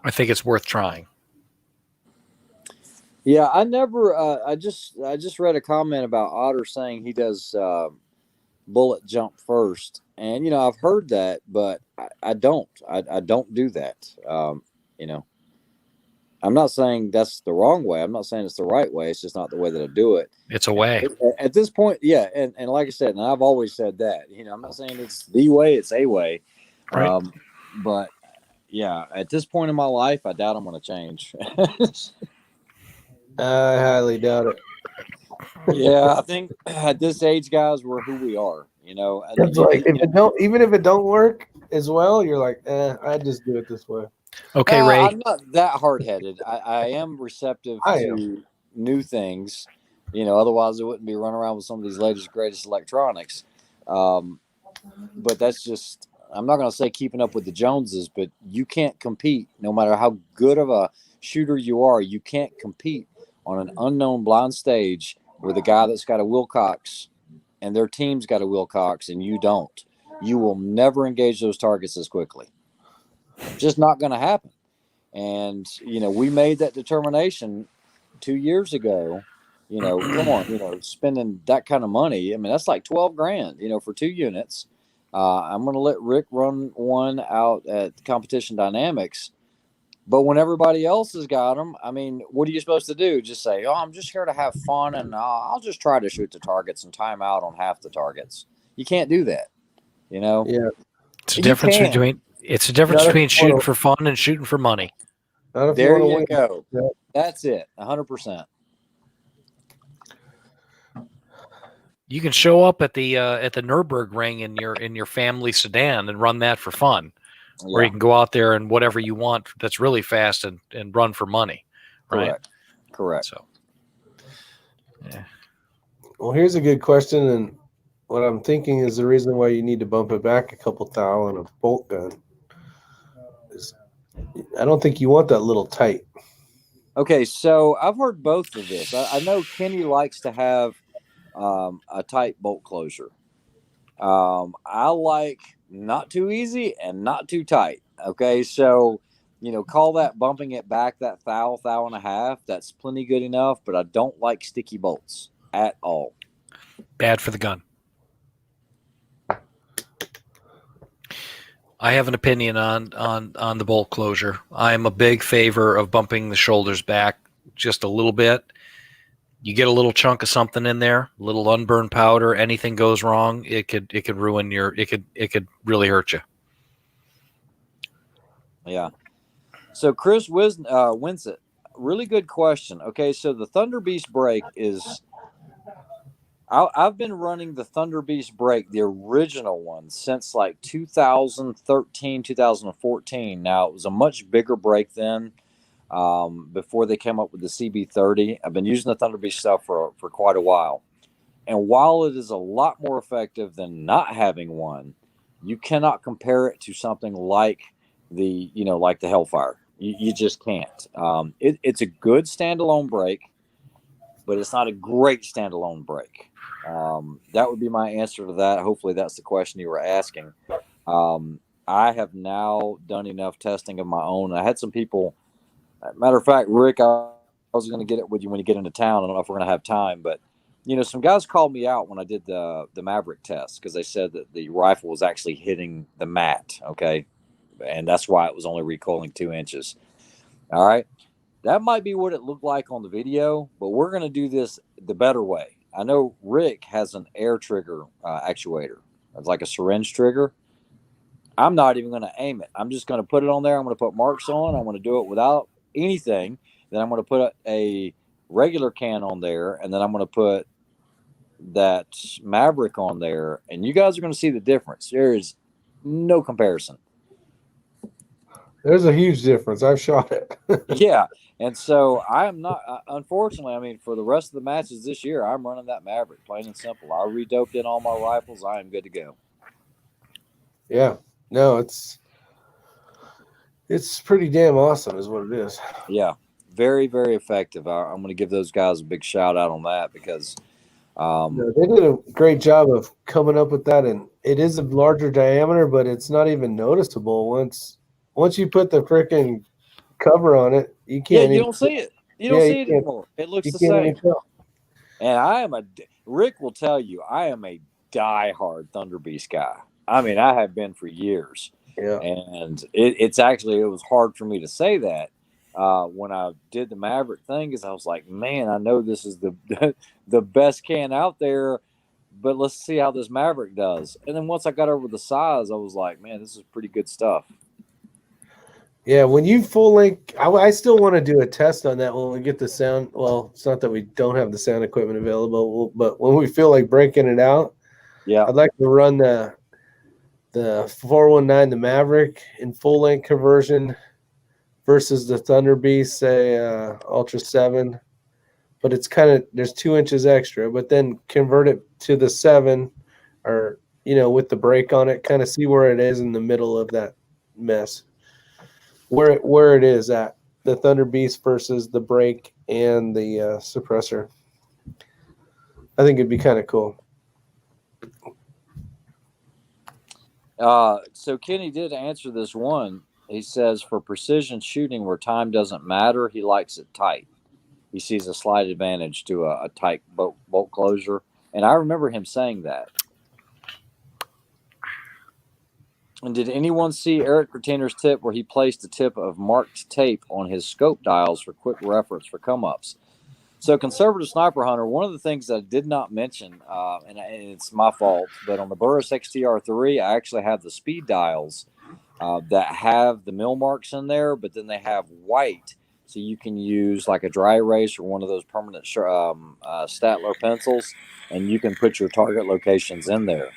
I think it's worth trying. Yeah, I never. I just read a comment about Otter saying he does bullet jump first, and I've heard that, but I don't. I don't do that. I'm not saying that's the wrong way. I'm not saying it's the right way. It's just not the way that I do it. It's a way. At this point, yeah, and like I said, and I've always said that. I'm not saying it's the way. It's a way. Right. But yeah, at this point in my life, I doubt I'm going to change. I highly doubt it. Yeah, I think at this age, guys, we're who we are. It's like even if it don't work as well, you're like, I just do it this way. Okay, Ray. I'm not that hard-headed. I am receptive to new things. Otherwise I wouldn't be running around with some of these latest greatest electronics. But that's just, I'm not going to say keeping up with the Joneses, but you can't compete no matter how good of a shooter you are. You can't compete on an unknown blind stage with a guy that's got a Wilcox and their team's got a Wilcox and you don't. You will never engage those targets as quickly. Just not going to happen. And, we made that determination 2 years ago. Come on, spending that kind of money. I mean, that's like $12,000, for 2 units. I'm going to let Rick run one out at Competition Dynamics. But when everybody else has got them, I mean, what are you supposed to do? Just say, oh, I'm just here to have fun, and I'll just try to shoot the targets and time out on half the targets. You can't do that, Yeah. It's a difference between shooting for fun and shooting for money. There you go. Yeah. That's it. 100%. You can show up at the Nürburgring in your family sedan and run that for fun. Yeah. Or you can go out there and whatever you want that's really fast and run for money. Right? Correct. So, yeah. Well, here's a good question, and what I'm thinking is the reason why you need to bump it back a couple thou on a bolt gun is I don't think you want that little tight. Okay, so I've heard both of this. I know Kenny likes to have a tight bolt closure. I like not too easy and not too tight. Okay, so call that bumping it back that thou and a half. That's plenty good enough, but I don't like sticky bolts at all. Bad for the gun. I have an opinion on the bolt closure. I am a big favor of bumping the shoulders back just a little bit. You get a little chunk of something in there, a little unburned powder, anything goes wrong, it could ruin it could really hurt you. Yeah. So Chris Winsett, really good question. Okay, so the Thunder Beast brake is, I've been running the Thunder Beast brake, the original one, since like 2013, 2014. Now, it was a much bigger brake then, before they came up with the CB30. I've been using the Thunder Beast stuff for quite a while. And while it is a lot more effective than not having one, you cannot compare it to something like like the Hellfire. You just can't. It's a good standalone brake, but it's not a great standalone brake. That would be my answer to that. Hopefully that's the question you were asking. I have now done enough testing of my own. I had some people, matter of fact, Rick, I was going to get it with you when you get into town. I don't know if we're going to have time, but some guys called me out when I did the Maverick test because they said that the rifle was actually hitting the mat. Okay. And that's why it was only recoiling 2 inches. All right. That might be what it looked like on the video, but we're going to do this the better way. I know Rick has an air trigger actuator. It's like a syringe trigger. I'm not even going to aim it. I'm just going to put it on there. I'm going to put marks on. I'm going to do it without anything. Then I'm going to put a regular can on there, and then I'm going to put that Maverick on there, and you guys are going to see the difference. There is no comparison. There's a huge difference. I've shot it. Yeah. And so I am not, unfortunately, I mean, for the rest of the matches this year, I'm running that Maverick, plain and simple. I redoped in all my rifles. I am good to go. Yeah. No, it's pretty damn awesome is what it is. Yeah. Very, very effective. I'm going to give those guys a big shout out on that because they did a great job of coming up with that. And it is a larger diameter, but it's not even noticeable once you put the freaking cover on it. You can't. Yeah, you don't see it. You don't see it anymore. It looks the same. And Rick will tell you, I am a diehard Thunder Beast guy. I mean, I have been for years. Yeah. And it was hard for me to say that when I did the Maverick thing, because I was like, man, I know this is the best can out there, but let's see how this Maverick does. And then once I got over the size, I was like, man, this is pretty good stuff. Yeah, when you full length, I still want to do a test on that when we get the sound. Well, it's not that we don't have the sound equipment available, but when we feel like breaking it out, yeah, I'd like to run the 419, the Maverick in full length conversion versus the Thunder Beast, say Ultra 7. But it's there's 2 inches extra, but then convert it to the 7 or, with the brake on it, kind of see where it is in the middle of that mess. Where it is at the Thunder Beast versus the brake and the suppressor. I think it'd be kind of cool. So Kenny did answer this one. He says for precision shooting where time doesn't matter, he likes it tight. He sees a slight advantage to a tight bolt closure. And I remember him saying that. And did anyone see Eric Retainer's tip where he placed a tip of marked tape on his scope dials for quick reference for come-ups? So Conservative Sniper Hunter, one of the things that I did not mention, and it's my fault, but on the Burris XTR3, I actually have the speed dials that have the mil marks in there, but then they have white, so you can use like a dry erase or one of those permanent Statler pencils, and you can put your target locations in there.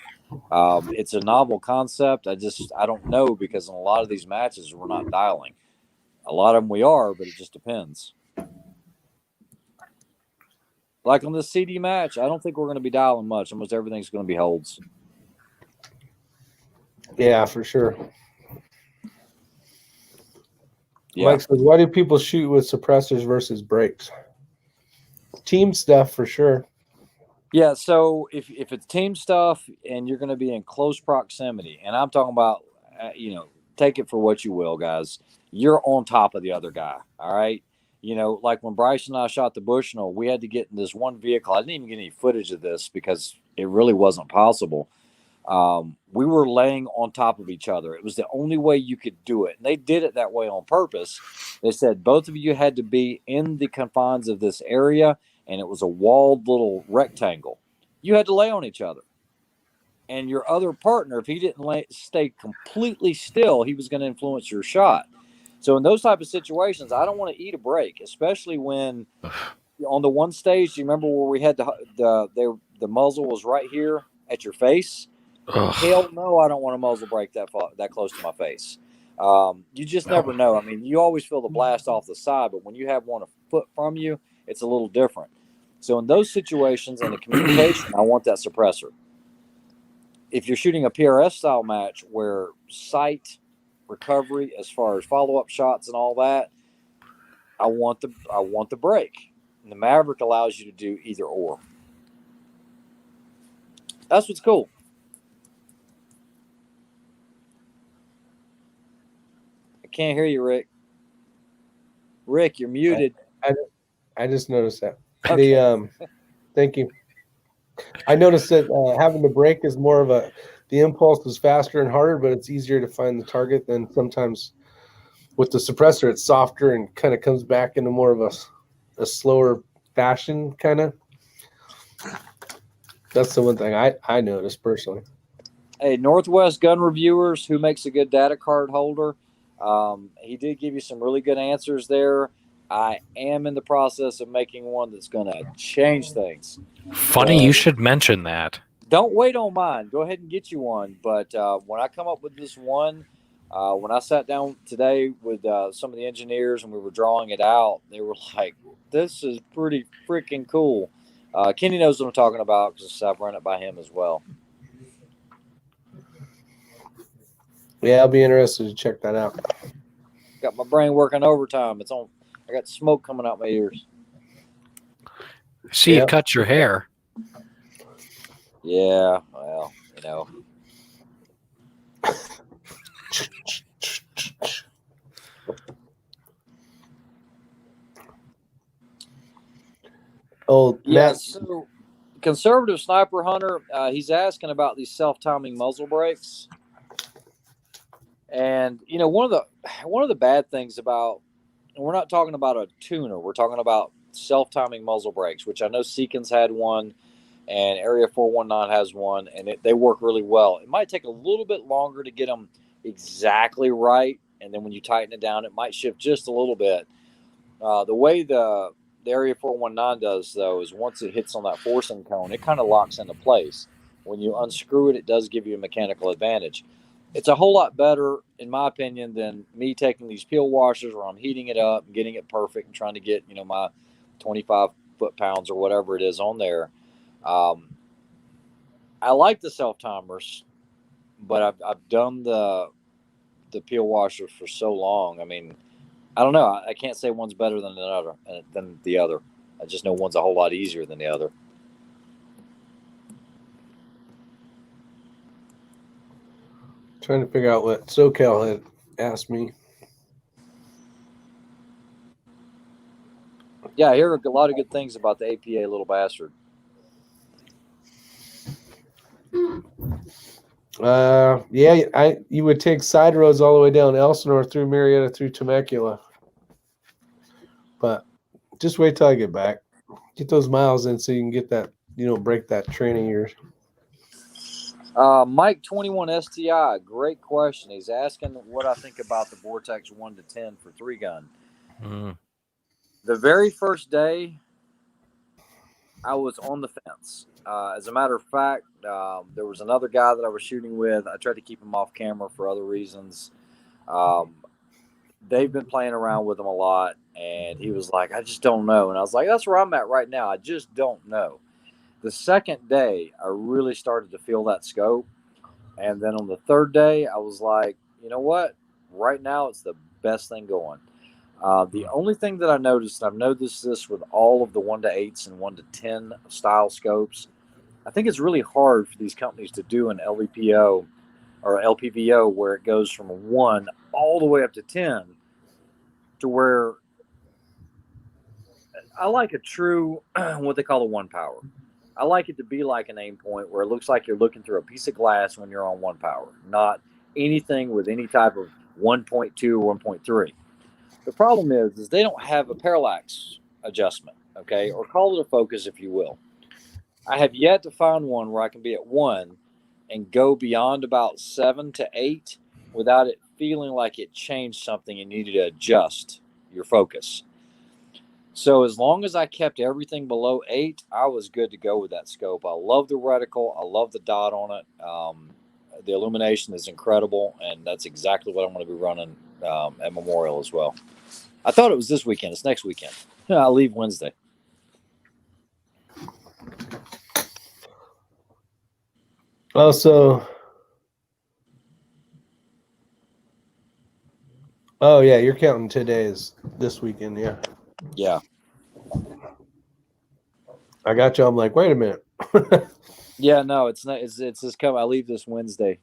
It's a novel concept. I don't know, because in a lot of these matches we're not dialing. A lot of them we are, but it just depends. Like on this CD match, I don't think we're going to be dialing much. Almost everything's going to be holds. Yeah, for sure. Yeah. Mike says, why do people shoot with suppressors versus brakes? Team stuff for sure. Yeah, so if it's team stuff and you're going to be in close proximity, and I'm talking about, take it for what you will, guys. You're on top of the other guy, all right? Like when Bryce and I shot the Bushnell, we had to get in this one vehicle. I didn't even get any footage of this because it really wasn't possible. We were laying on top of each other. It was the only way you could do it. And they did it that way on purpose. They said both of you had to be in the confines of this area, and it was a walled little rectangle. You had to lay on each other. And your other partner, if he didn't stay completely still, he was going to influence your shot. So in those type of situations, I don't want to eat a break, especially when on the one stage, you remember where we had the muzzle was right here at your face, hell no, I don't want a muzzle brake that close to my face. You just never know. I mean, you always feel the blast off the side, but when you have one a foot from you, it's a little different. So in those situations and the communication, I want that suppressor. If you're shooting a PRS style match where sight recovery, as far as follow up shots and all that, I want the brake. And the Maverick allows you to do either or. That's what's cool. I can't hear you, Rick. Rick, you're muted. I just noticed that. Okay. Thank you. I noticed that having the brake is more of the impulse is faster and harder, but it's easier to find the target than sometimes with the suppressor. It's softer and kind of comes back into more of a slower fashion kind of. That's the one thing I noticed personally. Hey, Northwest Gun Reviewers, who makes a good data card holder, he did give you some really good answers there. I am in the process of making one that's going to change things. Funny you should mention that. Don't wait on mine. Go ahead and get you one. But when I come up with this one, when I sat down today with some of the engineers and we were drawing it out, they were like, this is pretty freaking cool. Kenny knows what I'm talking about because I've run it by him as well. Yeah, I'll be interested to check that out. Got my brain working overtime. It's on. I got smoke coming out my ears. See, you cut your hair. Yeah, well, you know. Oh, yeah. Matt. So, conservative sniper hunter, he's asking about these self-timing muzzle brakes. And you know, one of the bad things about, and we're not talking about a tuner, we're talking about self-timing muzzle brakes, which I know Seekins had one, and Area 419 has one, and they work really well. It might take a little bit longer to get them exactly right, and then when you tighten it down, it might shift just a little bit. The way the Area 419 does, though, is once it hits on that forcing cone, it kind of locks into place. When you unscrew it, it does give you a mechanical advantage. It's a whole lot better, in my opinion, than me taking these peel washers where I'm heating it up and getting it perfect and trying to get, you know, my 25 foot-pounds or whatever it is on there. I like the self-timers, but I've done the peel washers for so long. I mean, I don't know. I can't say one's better than the other. I just know one's a whole lot easier than the other. Trying to figure out what SoCal had asked me. Yeah, I hear a lot of good things about the APA little bastard. Yeah, you would take side roads all the way down Elsinore through Marietta through Temecula. But just wait till I get back. Get those miles in so you can get that, break that train of yours. Mike 21 STI, great question. He's asking what I think about the Vortex 1 to 10 for 3-gun. The very first day, I was on the fence. As a matter of fact, there was another guy that I was shooting with. I tried to keep him off camera for other reasons. They've been playing around with him a lot, and he was like, I just don't know. And I was like, that's where I'm at right now. I just don't know. The second day, I really started to feel that scope. And then on the third day, I was like, you know what? Right now, it's the best thing going. The only thing that I noticed, and I've noticed this with all of the 1 to 8s and 1 to 10 style scopes, I think it's really hard for these companies to do an LEPO or LPVO where it goes from 1 all the way up to 10 to where I like a true, what they call a 1 power. I like it to be like an aim point where it looks like you're looking through a piece of glass when you're on 1 power, not anything with any type of 1.2 or 1.3. The problem is they don't have a parallax adjustment, okay, or call it a focus if you will. I have yet to find one where I can be at 1 and go beyond about 7 to 8 without it feeling like it changed something and needed to adjust your focus. So as long as I kept everything below 8, I was good to go with that scope. I love the reticle. I love the dot on it. The illumination is incredible, and that's exactly what I'm going to be running at Memorial as well. I thought it was this weekend. It's next weekend. I leave Wednesday. Oh, oh yeah, you're counting today as this weekend, yeah. Yeah. I got you. I'm like, wait a minute. Yeah, no, it's not. It's this come. I leave this Wednesday.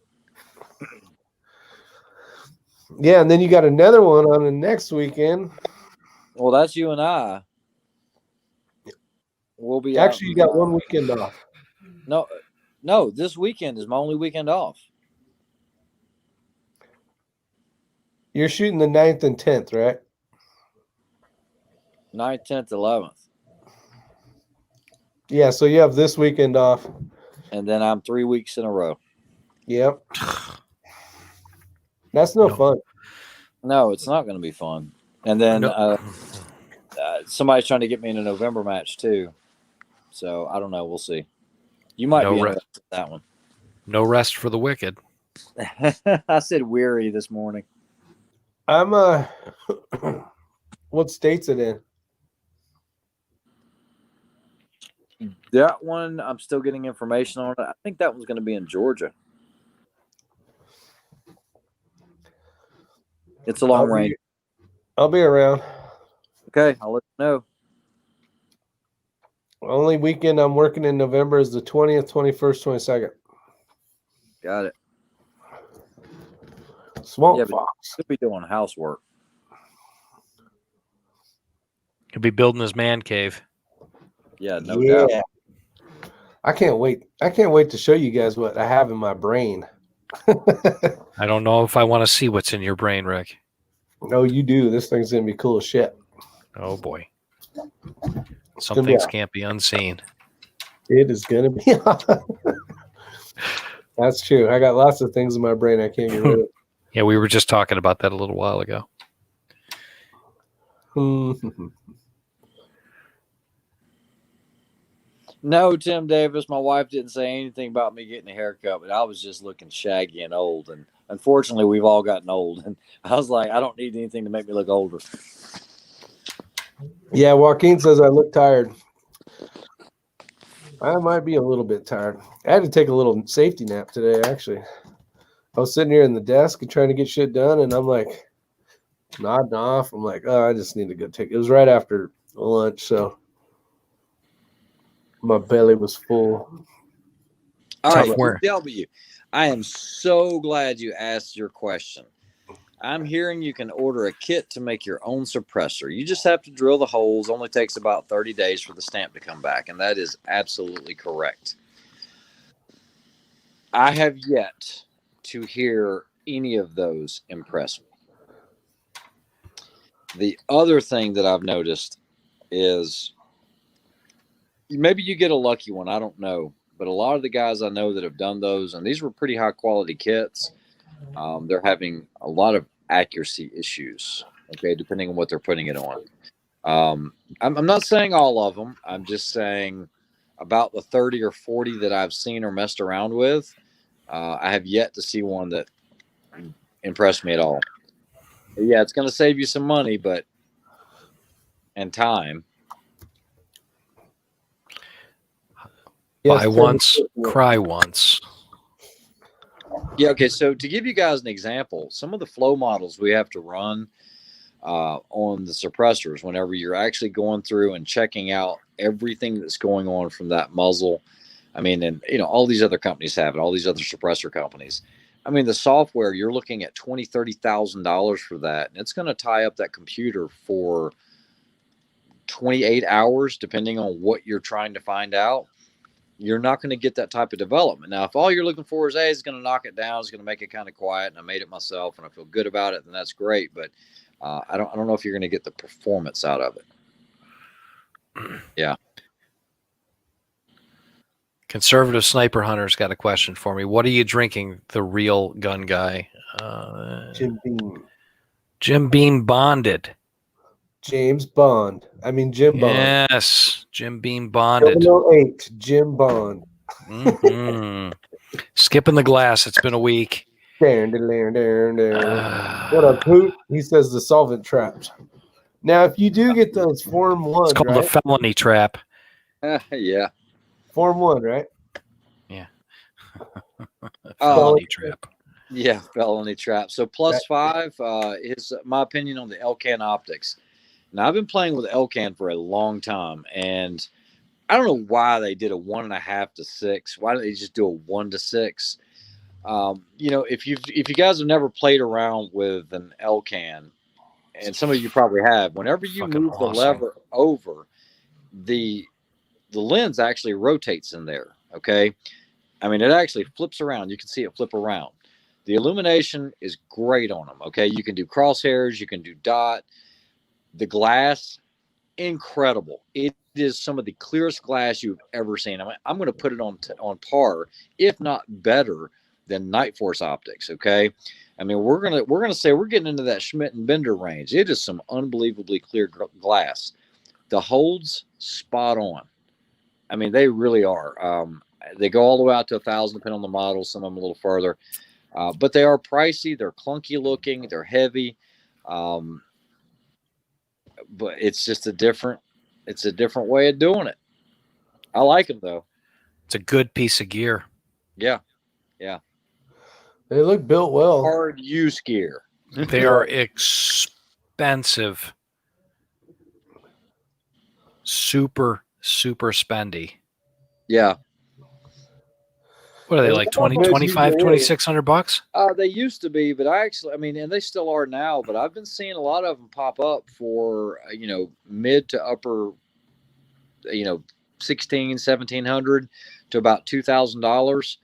Yeah, and then you got another one on the next weekend. Well, that's you and I. We'll be Actually, you out. got one weekend off. No, this weekend is my only weekend off. You're shooting the 9th and 10th, right? 9th, 10th, 11th. Yeah, so you have this weekend off. And then I'm 3 weeks in a row. Yep. That's no fun. No, it's not going to be fun. And then somebody's trying to get me in a November match too. So I don't know. We'll see. You might be interested in that one. No rest for the wicked. I said weary this morning. I'm what state's it in? That one, I'm still getting information on it. I think that one's going to be in Georgia. It's a long range. I'll be around. Okay, I'll let you know. Only weekend I'm working in November is the 20th, 21st, 22nd. Got it. Swamp Fox. Could be doing housework. Could be building his man cave. Yeah, no doubt. I can't wait. I can't wait to show you guys what I have in my brain. I don't know if I want to see what's in your brain, Rick. No, you do. This thing's gonna be cool as shit. Oh boy. Some things can't be unseen. It is gonna be. That's true. I got lots of things in my brain I can't get rid of. Yeah, we were just talking about that a little while ago. No, Tim Davis, my wife didn't say anything about me getting a haircut, but I was just looking shaggy and old. And unfortunately, we've all gotten old. And I was like, I don't need anything to make me look older. Yeah, Joaquin says I look tired. I might be a little bit tired. I had to take a little safety nap today, actually. I was sitting here in the desk and trying to get shit done, and I'm like nodding off. I'm like, oh, I just need to go take it. It was right after lunch, so my belly was full. All right, W, I am so glad you asked your question. I'm hearing you can order a kit to make your own suppressor. You just have to drill the holes. Only takes about 30 days for the stamp to come back, and that is absolutely correct. I have yet to hear any of those impress me. The other thing that I've noticed is maybe you get a lucky one. I don't know. But a lot of the guys I know that have done those, and these were pretty high quality kits, they're having a lot of accuracy issues, okay, depending on what they're putting it on. I'm not saying all of them. I'm just saying about the 30 or 40 that I've seen or messed around with, I have yet to see one that impressed me at all. Yeah, it's going to save you some money, and time. Buy once, cry once. Yeah, okay, so to give you guys an example, some of the flow models we have to run on the suppressors whenever you're actually going through and checking out everything that's going on from that muzzle. I mean, and all these other companies have it, all these other suppressor companies. I mean, the software, you're looking at $20,000, $30,000 for that, and it's going to tie up that computer for 28 hours, depending on what you're trying to find out. You're not going to get that type of development. Now, if all you're looking for is, hey, it's going to knock it down, it's going to make it kind of quiet, and I made it myself, and I feel good about it, then that's great. But I don't know if you're going to get the performance out of it. Yeah. Conservative Sniper Hunter's got a question for me. What are you drinking, the real gun guy? Jim Beam. Jim Beam Bonded. James Bond. Jim Bond. Yes, Jim Beam bonded. 008, Jim Bond. Mhm. Skipping the glass. It's been a week. What up, Poot? He says the solvent traps. Now, if you do get those Form 1, It's called right? a felony trap. Yeah. Form 1, right? Yeah. Oh, Felony trap. Yeah, felony trap. So plus 5 is my opinion on the Elcan optics. Now I've been playing with Elcan for a long time, and I don't know why they did a 1.5 to 6. Why don't they just do a 1 to 6? If you guys have never played around with an Elcan, and some of you probably have, whenever you Fucking move the awesome. lever over, the lens actually rotates in there. Okay, it actually flips around. You can see it flip around. The illumination is great on them. Okay, you can do crosshairs, you can do dot. The glass, incredible. It is some of the clearest glass you've ever seen. I'm going to put it on par, if not better, than Night Force optics. Okay, we're gonna say we're getting into that Schmidt and Bender range. It is some unbelievably clear glass. The holds spot on. They really are. They go all the way out to 1,000, depending on the model. Some of them a little further, but they are pricey. They're clunky looking. They're heavy. But it's just a different way of doing it. I like them though. It's a good piece of gear. Yeah. They look built well. Hard use gear. They are expensive. Super, super spendy. Yeah. What are they, like 20, 25, 2,600 bucks? They used to be, but I actually, and they still are now, but I've been seeing a lot of them pop up for, mid to upper, 16, 1,700 to about $2,000.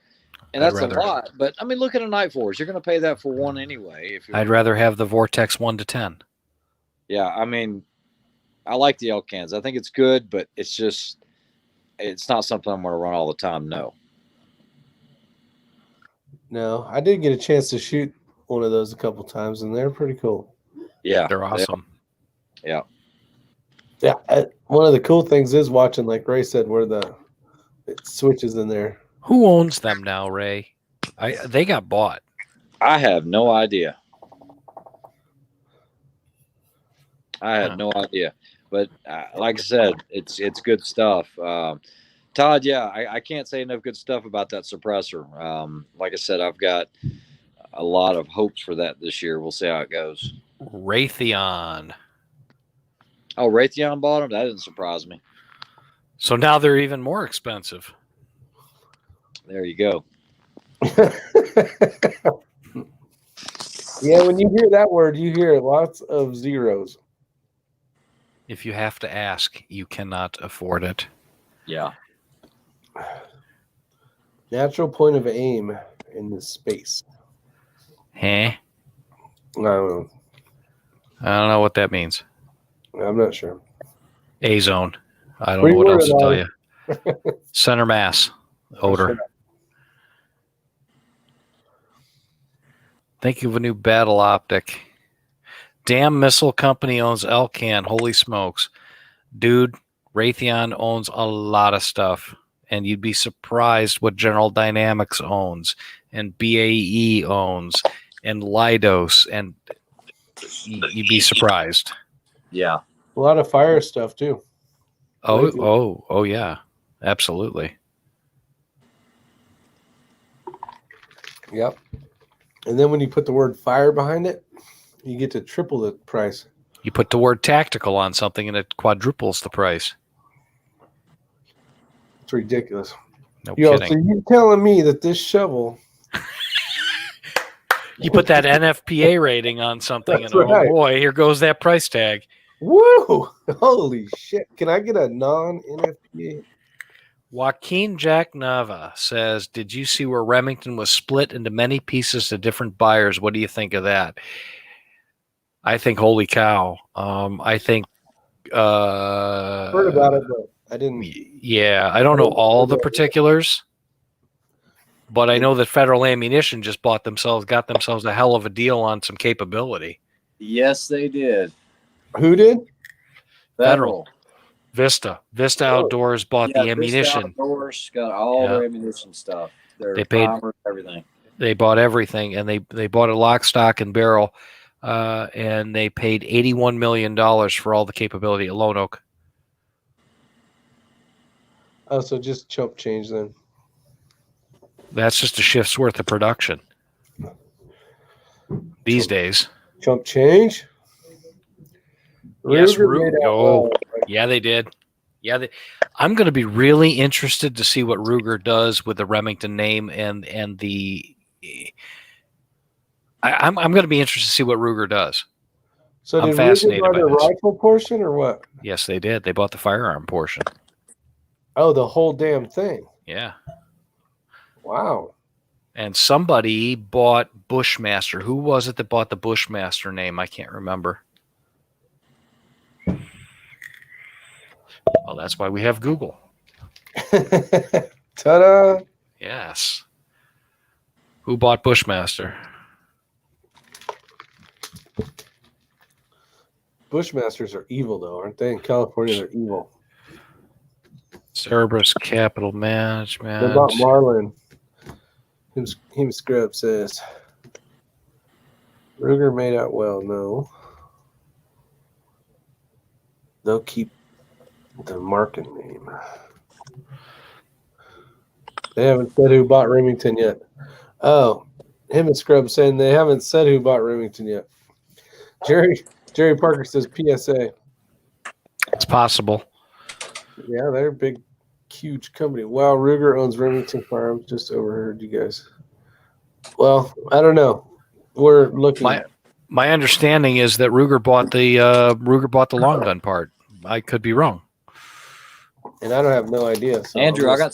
And that's a lot. But look at a Night Force. You're going to pay that for one anyway. I'd rather have the Vortex 1 to 10. Yeah. I like the Elcans. I think it's good, but it's not something I'm going to run all the time. No, I did get a chance to shoot one of those a couple times, and they're pretty cool. Yeah, they're awesome. Yeah. One of the cool things is watching, like Ray said, where it switches in there. Who owns them now, Ray? They got bought. I have no idea. I have no idea. But like I said, it's good stuff. Todd, I can't say enough good stuff about that suppressor. Like I said, I've got a lot of hopes for that this year. We'll see how it goes. Raytheon. Oh, Raytheon bought them? That didn't surprise me. So now they're even more expensive. There you go. Yeah, when you hear that word, you hear lots of zeros. If you have to ask, you cannot afford it. Yeah. Natural point of aim in this space. Huh? I don't know what that means. I'm not sure. A-zone. I don't know what else to tell you. Center mass. Odor. Think of a new battle optic. Damn missile company owns Elcan. Holy smokes. Dude, Raytheon owns a lot of stuff. And you'd be surprised what General Dynamics owns. And BAE owns. And Leidos. And you'd be surprised. Yeah. A lot of fire stuff, too. Oh, yeah. Absolutely. Yep. And then when you put the word fire behind it, you get to triple the price. You put the word tactical on something and it quadruples the price. It's ridiculous. No kidding. So you're telling me that this shovel... You put that NFPA rating on something and oh boy, here goes that price tag. Woo! Holy shit. Can I get a non-NFPA? Joaquin Jack Nava says, did you see where Remington was split into many pieces to different buyers? What do you think of that? I think, holy cow. I think... heard about it, but I didn't... Yeah, I don't know all the particulars, but I know that Federal Ammunition just got themselves a hell of a deal on some capability. Yes, they did. Who did? Federal. Vista Oh, Outdoors bought Yeah, the Vista ammunition. Outdoors got all Yeah. their ammunition stuff. Their They paid- primers, everything. They bought everything, and they bought a lock, stock, and barrel, and they paid $81 million for all the capability at Lone Oak. oh, so just chump change then. That's just a shift's worth of production these days. Chump change. Yes, Ruger made out well. yeah, they did. Yeah, I'm going to be really interested to see what Ruger does with the Remington name and the. I'm going to be interested to see what Ruger does. So I'm did Ruger fascinated buy by the this. rifle portion or what? Yes, they did. They bought the firearm portion. Oh, the whole damn thing. Yeah. Wow. And somebody bought Bushmaster. Who was it that bought the Bushmaster name? I can't remember. Well, that's why we have Google. Ta-da. Yes. Who bought Bushmaster? Bushmasters are evil, though, aren't they? In California, they're evil. Cerberus Capital Management. They bought Marlin. Him Scrub says. Ruger made out well. No. They'll keep the market name. They haven't said who bought Remington yet. Oh, him and Scrub saying they haven't said who bought Remington yet. Jerry Parker says PSA. It's possible. Yeah, they're a big, huge company. Wow, Ruger owns Remington Firearms. Just overheard you guys. Well, I don't know. We're looking. My understanding is that Ruger bought the long gun part. I could be wrong. And I don't have no idea. So Andrew, I got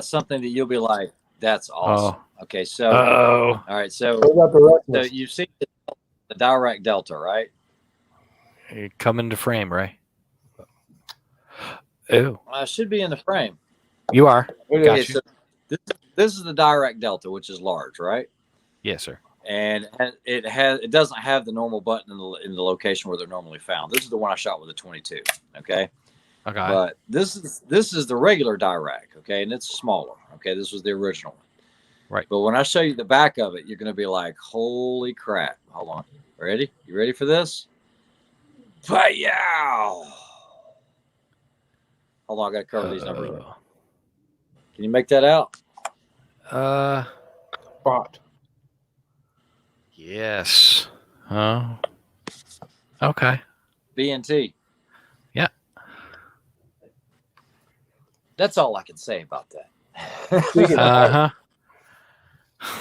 something that you'll be like, that's awesome. Okay, so all right, so What about the rest of you've seen the direct Delta, right? You come into frame, right? Oh, It should be in the frame. you are. us? Got you. So this is the direct Delta, which is large, right? Yes, sir. And it doesn't have the normal button in the location where they're normally found. This is the one I shot with a 22. Okay. Okay. But this is the regular direct, okay, and it's smaller. Okay, this was the original one. Right. But when I show you the back of it, you're going to be like, "Holy crap!" Hold on, ready? You ready for this? Yow! Hold on, I got to cover these numbers. Can you make that out? Bought. Yes. Oh. Okay. BNT. Yeah. That's all I can say about that. Uh-huh.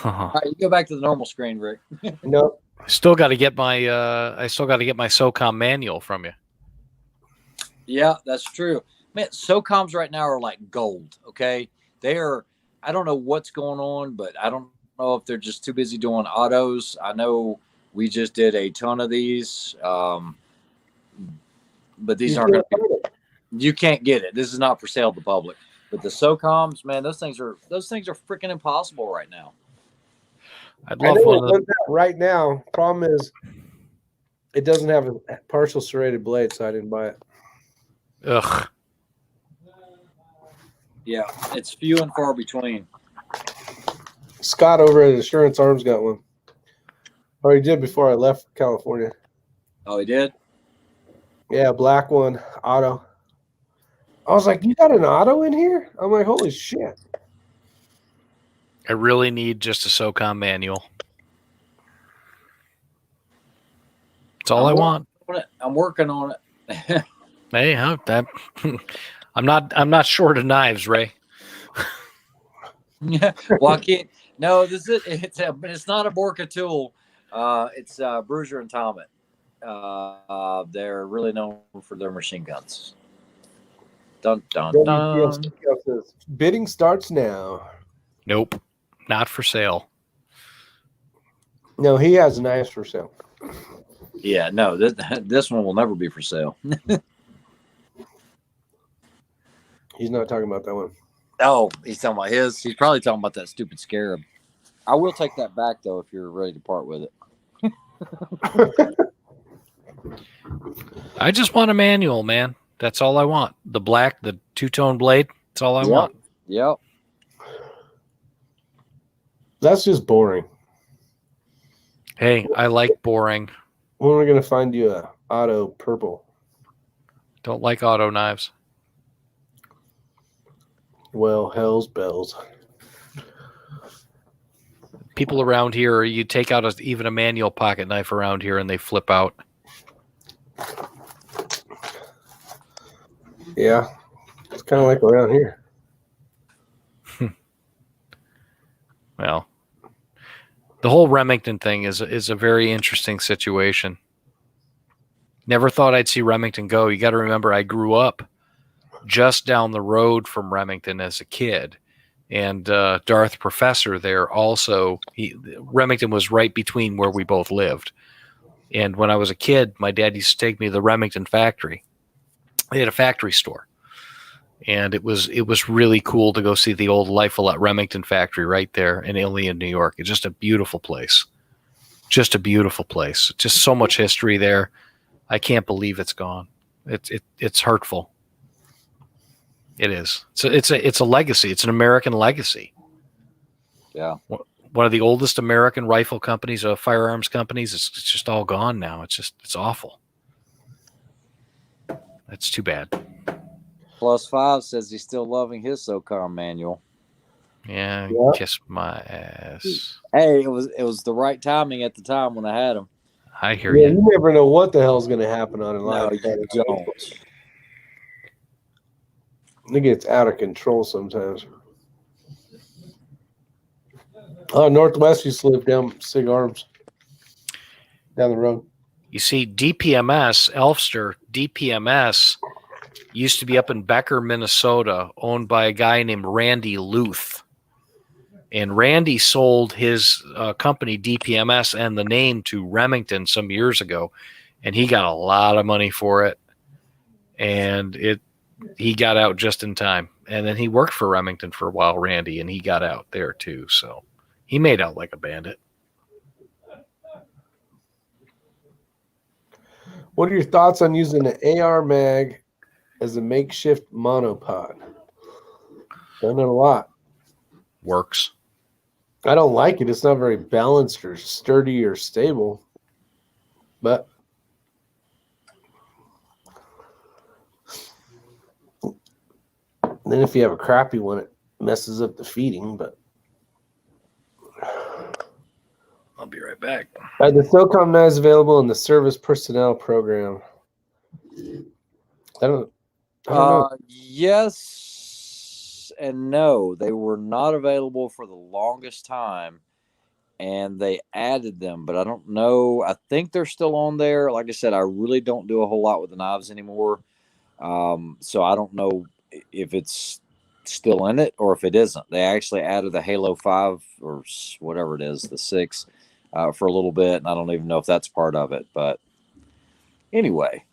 All right, you go back to the normal screen, Rick. No. Still got to get my SOCOM manual from you. Yeah, that's true. Man, SOCOMs right now are like gold. Okay, they are. I don't know what's going on, but I don't know if they're just too busy doing autos. I know we just did a ton of these, but these aren't going to be. You can't get it. This is not for sale to the public. But the SOCOMs, man, those things are freaking impossible right now. I'd I love know one it of them. runs out right now. Problem is, it doesn't have a partial serrated blade, so I didn't buy it. Ugh. Yeah, it's few and far between. Scott over at Assurance Arms got one. Or he did before I left California. Oh, he did? Yeah, black one, auto. I was like, you got an auto in here? I'm like, holy shit. I really need just a SOCOM manual. That's all I want. I'm working on it. Hey, I'm not short of knives, Ray. Yeah, well, I can't. No, it's not a Borka tool. It's Bruiser and Tomet. They're really known for their machine guns. Dun dun dun. Says, bidding starts now. Nope, not for sale. No, he has knives for sale. Yeah, no, this one will never be for sale. He's not talking about that one. Oh, he's talking about his. He's probably talking about that stupid Scarab. I will take that back though if you're ready to part with it. I just want a manual, man. That's all I want. The black, the two-tone blade. That's all I want. Yep. That's just boring. Hey, I like boring. When are we going to find you a auto purple? Don't like auto knives. Well, hell's bells. People around here, you take out even a manual pocket knife around here and they flip out. Yeah, it's kind of like around here. Well, the whole Remington thing is a very interesting situation. Never thought I'd see Remington go. You got to remember, I grew up just down the road from Remington as a kid. And Darth Professor there also, Remington was right between where we both lived. And when I was a kid, my dad used to take me to the Remington factory. They had a factory store. And it was really cool to go see the old Life-A-Lot Remington factory right there in Ilion, New York. It's just a beautiful place. Just a beautiful place. Just so much history there. I can't believe it's gone. It's hurtful. It is. So it's a legacy. It's an American legacy. Yeah. One of the oldest American rifle companies, firearms companies. It's just all gone now. It's awful. That's too bad. +5 says he's still loving his SOCOM manual. Yeah, kiss my ass. Hey, it was the right timing at the time when I had him. I hear you. You never know what the hell's going to happen on a No, live. you don't. It gets out of control sometimes. Oh, Northwest used to live down Sig Arms, down the road. You see, DPMS, Elfster, DPMS used to be up in Becker, Minnesota, owned by a guy named Randy Luth. And Randy sold his company, DPMS, and the name to Remington some years ago. And he got a lot of money for it. And he got out just in time. And then he worked for Remington for a while, Randy, and he got out there too. So he made out like a bandit. What are your thoughts on using an AR mag as a makeshift monopod? Done it a lot. Works. I don't like it. It's not very balanced or sturdy or stable. But then if you have a crappy one, it messes up the feeding. But I'll be right back. the SOCOM knives available in the service personnel program. I don't know. Yes and no. They were not available for the longest time, and they added them, but I don't know. I think they're still on there. Like I said, I really don't do a whole lot with the knives anymore. So I don't know if it's still in it or if it isn't. They actually added the Halo 5 or whatever it is, the 6, for a little bit, and I don't even know if that's part of it. But anyway,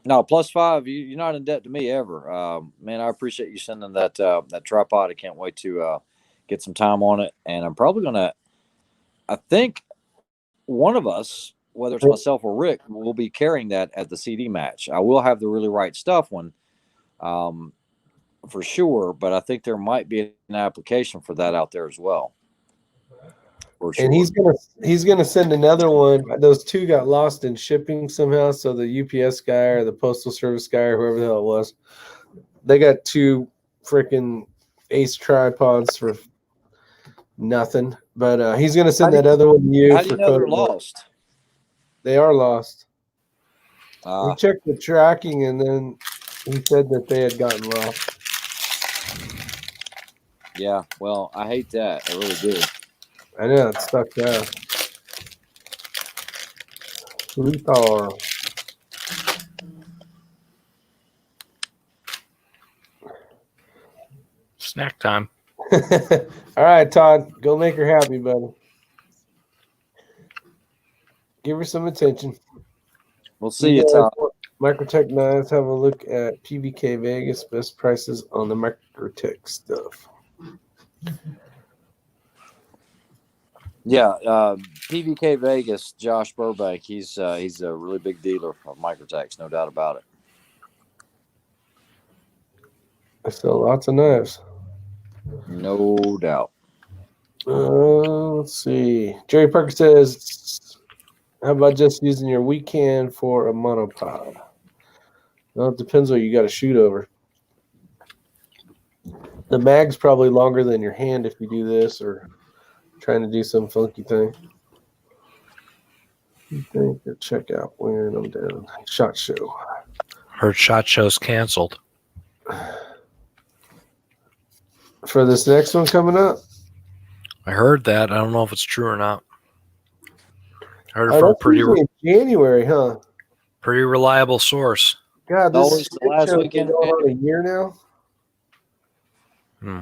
no, +5, you're not in debt to me ever. Man, I appreciate you sending that tripod. I can't wait to get some time on it, and I'm probably gonna. I think one of us, whether it's myself or Rick, will be carrying that at the CD match. I will have the Really Right Stuff one, for sure, but I think there might be an application for that out there as well. For sure. And he's gonna send another one. Those two got lost in shipping somehow. So the UPS guy or the Postal Service guy or whoever the hell it was, they got 2 freaking Ace tripods for nothing. But he's gonna send that other one to you. How do you know they're lost? They are lost. We checked the tracking, and then he said that they had gotten lost. Yeah, well, I hate that. I really do. I know, it's stuck out. Lethal. Snack time. All right, Todd, go make her happy, buddy. Give her some attention. We'll see you, Todd. Microtech knives. Have a look at PVK Vegas. Best prices on the Microtech stuff. Yeah, PVK Vegas, Josh Burbank. He's a really big dealer of Microtechs, no doubt about it. I sell lots of knives. No doubt. Let's see. Jerry Parker says, how about just using your weekend for a monopod? Well, it depends what you got to shoot over. The mag's probably longer than your hand if you do this or trying to do some funky thing. Check out when I'm down. SHOT Show. Heard SHOT Show's canceled. For this next one coming up? I heard that. I don't know if it's true or not. I heard it Oh, from a that's usually in January, huh? pretty reliable source. God, this Always the last show's been weekend. going on a year now. Hmm.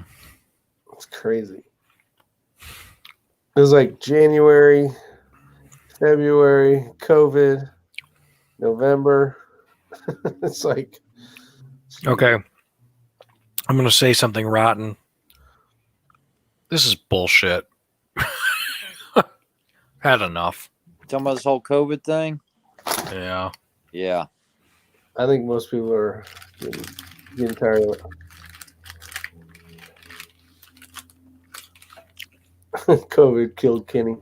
It's crazy. It was like January, February, COVID, November. It's like, Okay. I'm going to say something rotten. This is bullshit. Had enough. Talking about this whole COVID thing. Yeah. Yeah. I think most people are getting tired of it. COVID killed Kenny.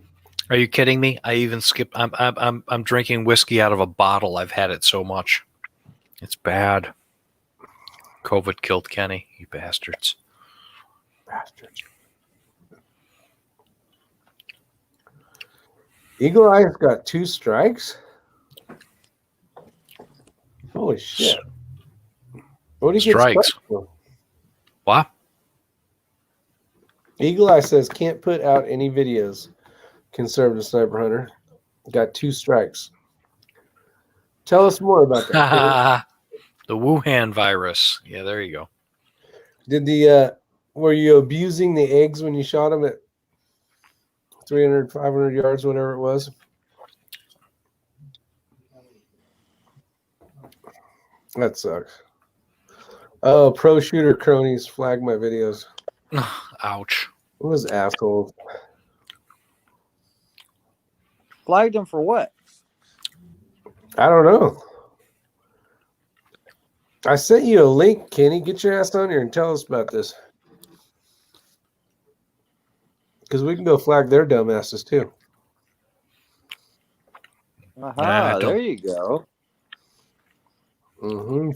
Are you kidding me? I even skipped. I'm drinking whiskey out of a bottle. I've had it so much. It's bad. COVID killed Kenny. You bastards. Bastards. Eagle Eye's got 2 strikes. Holy shit! What do you get Strikes. strikes for? What? Eagle Eye says can't put out any videos. Conservative sniper hunter got 2 strikes. Tell us more about that. The Wuhan virus. Yeah, there you go. Did the were you abusing the eggs when you shot them at 300, 500 yards, whatever it was? That sucks. Oh, pro shooter cronies flagged my videos. Ouch. What was assholes? Flagged him for what? I don't know. I sent you a link, Kenny. Get your ass on here and tell us about this. Because we can go flag their dumbasses too. Aha, there you go.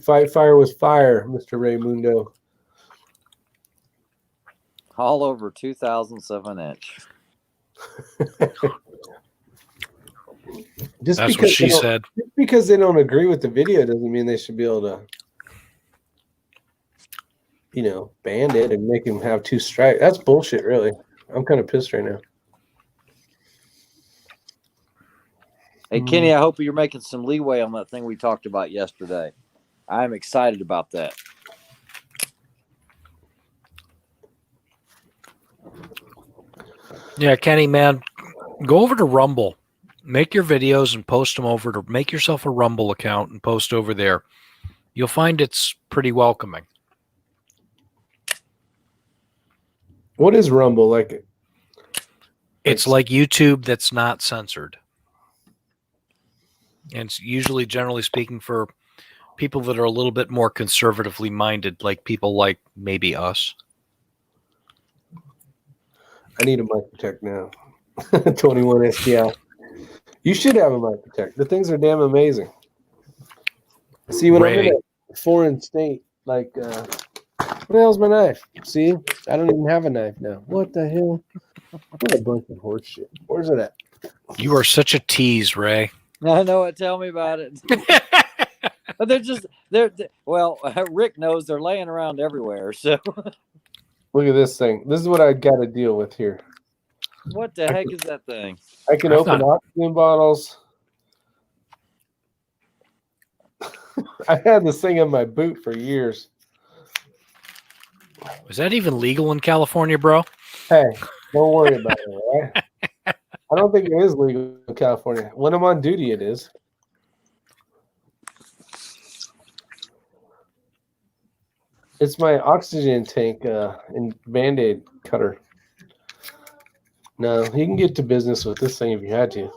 Fight fire with fire, Mr. Raymundo. All over 2007 inch. That's what she said. Just because they don't agree with the video doesn't mean they should be able to, ban it and make him have 2 strikes. That's bullshit, really. I'm kind of pissed right now. Hey, Kenny, I hope you're making some leeway on that thing we talked about yesterday. I'm excited about that. Yeah, Kenny, man, go over to Rumble. Make your videos and post them over to make yourself a Rumble account and post over there. You'll find it's pretty welcoming. What is Rumble like? It's like YouTube that's not censored. And it's usually, generally speaking, for people that are a little bit more conservatively minded, like people like maybe us. I need a Microtech now. 21 STI. You should have a Microtech. The things are damn amazing. See, when I'm in a foreign state, like, what the hell's my knife? See, I don't even have a knife now. What the hell? What a bunch of horse shit. Where's it at? You are such a tease, Ray. I know it. Tell me about it. But well, Rick knows they're laying around everywhere. So look at this thing. This is what I got to deal with here. What the heck is that thing? I can open oxygen bottles. I had this thing in my boot for years. Is that even legal in California, bro? Hey, don't worry about it, all right? I don't think it is legal in California. When I'm on duty, it is. It's my oxygen tank and Band-Aid cutter. No, you can get to business with this thing if you had to.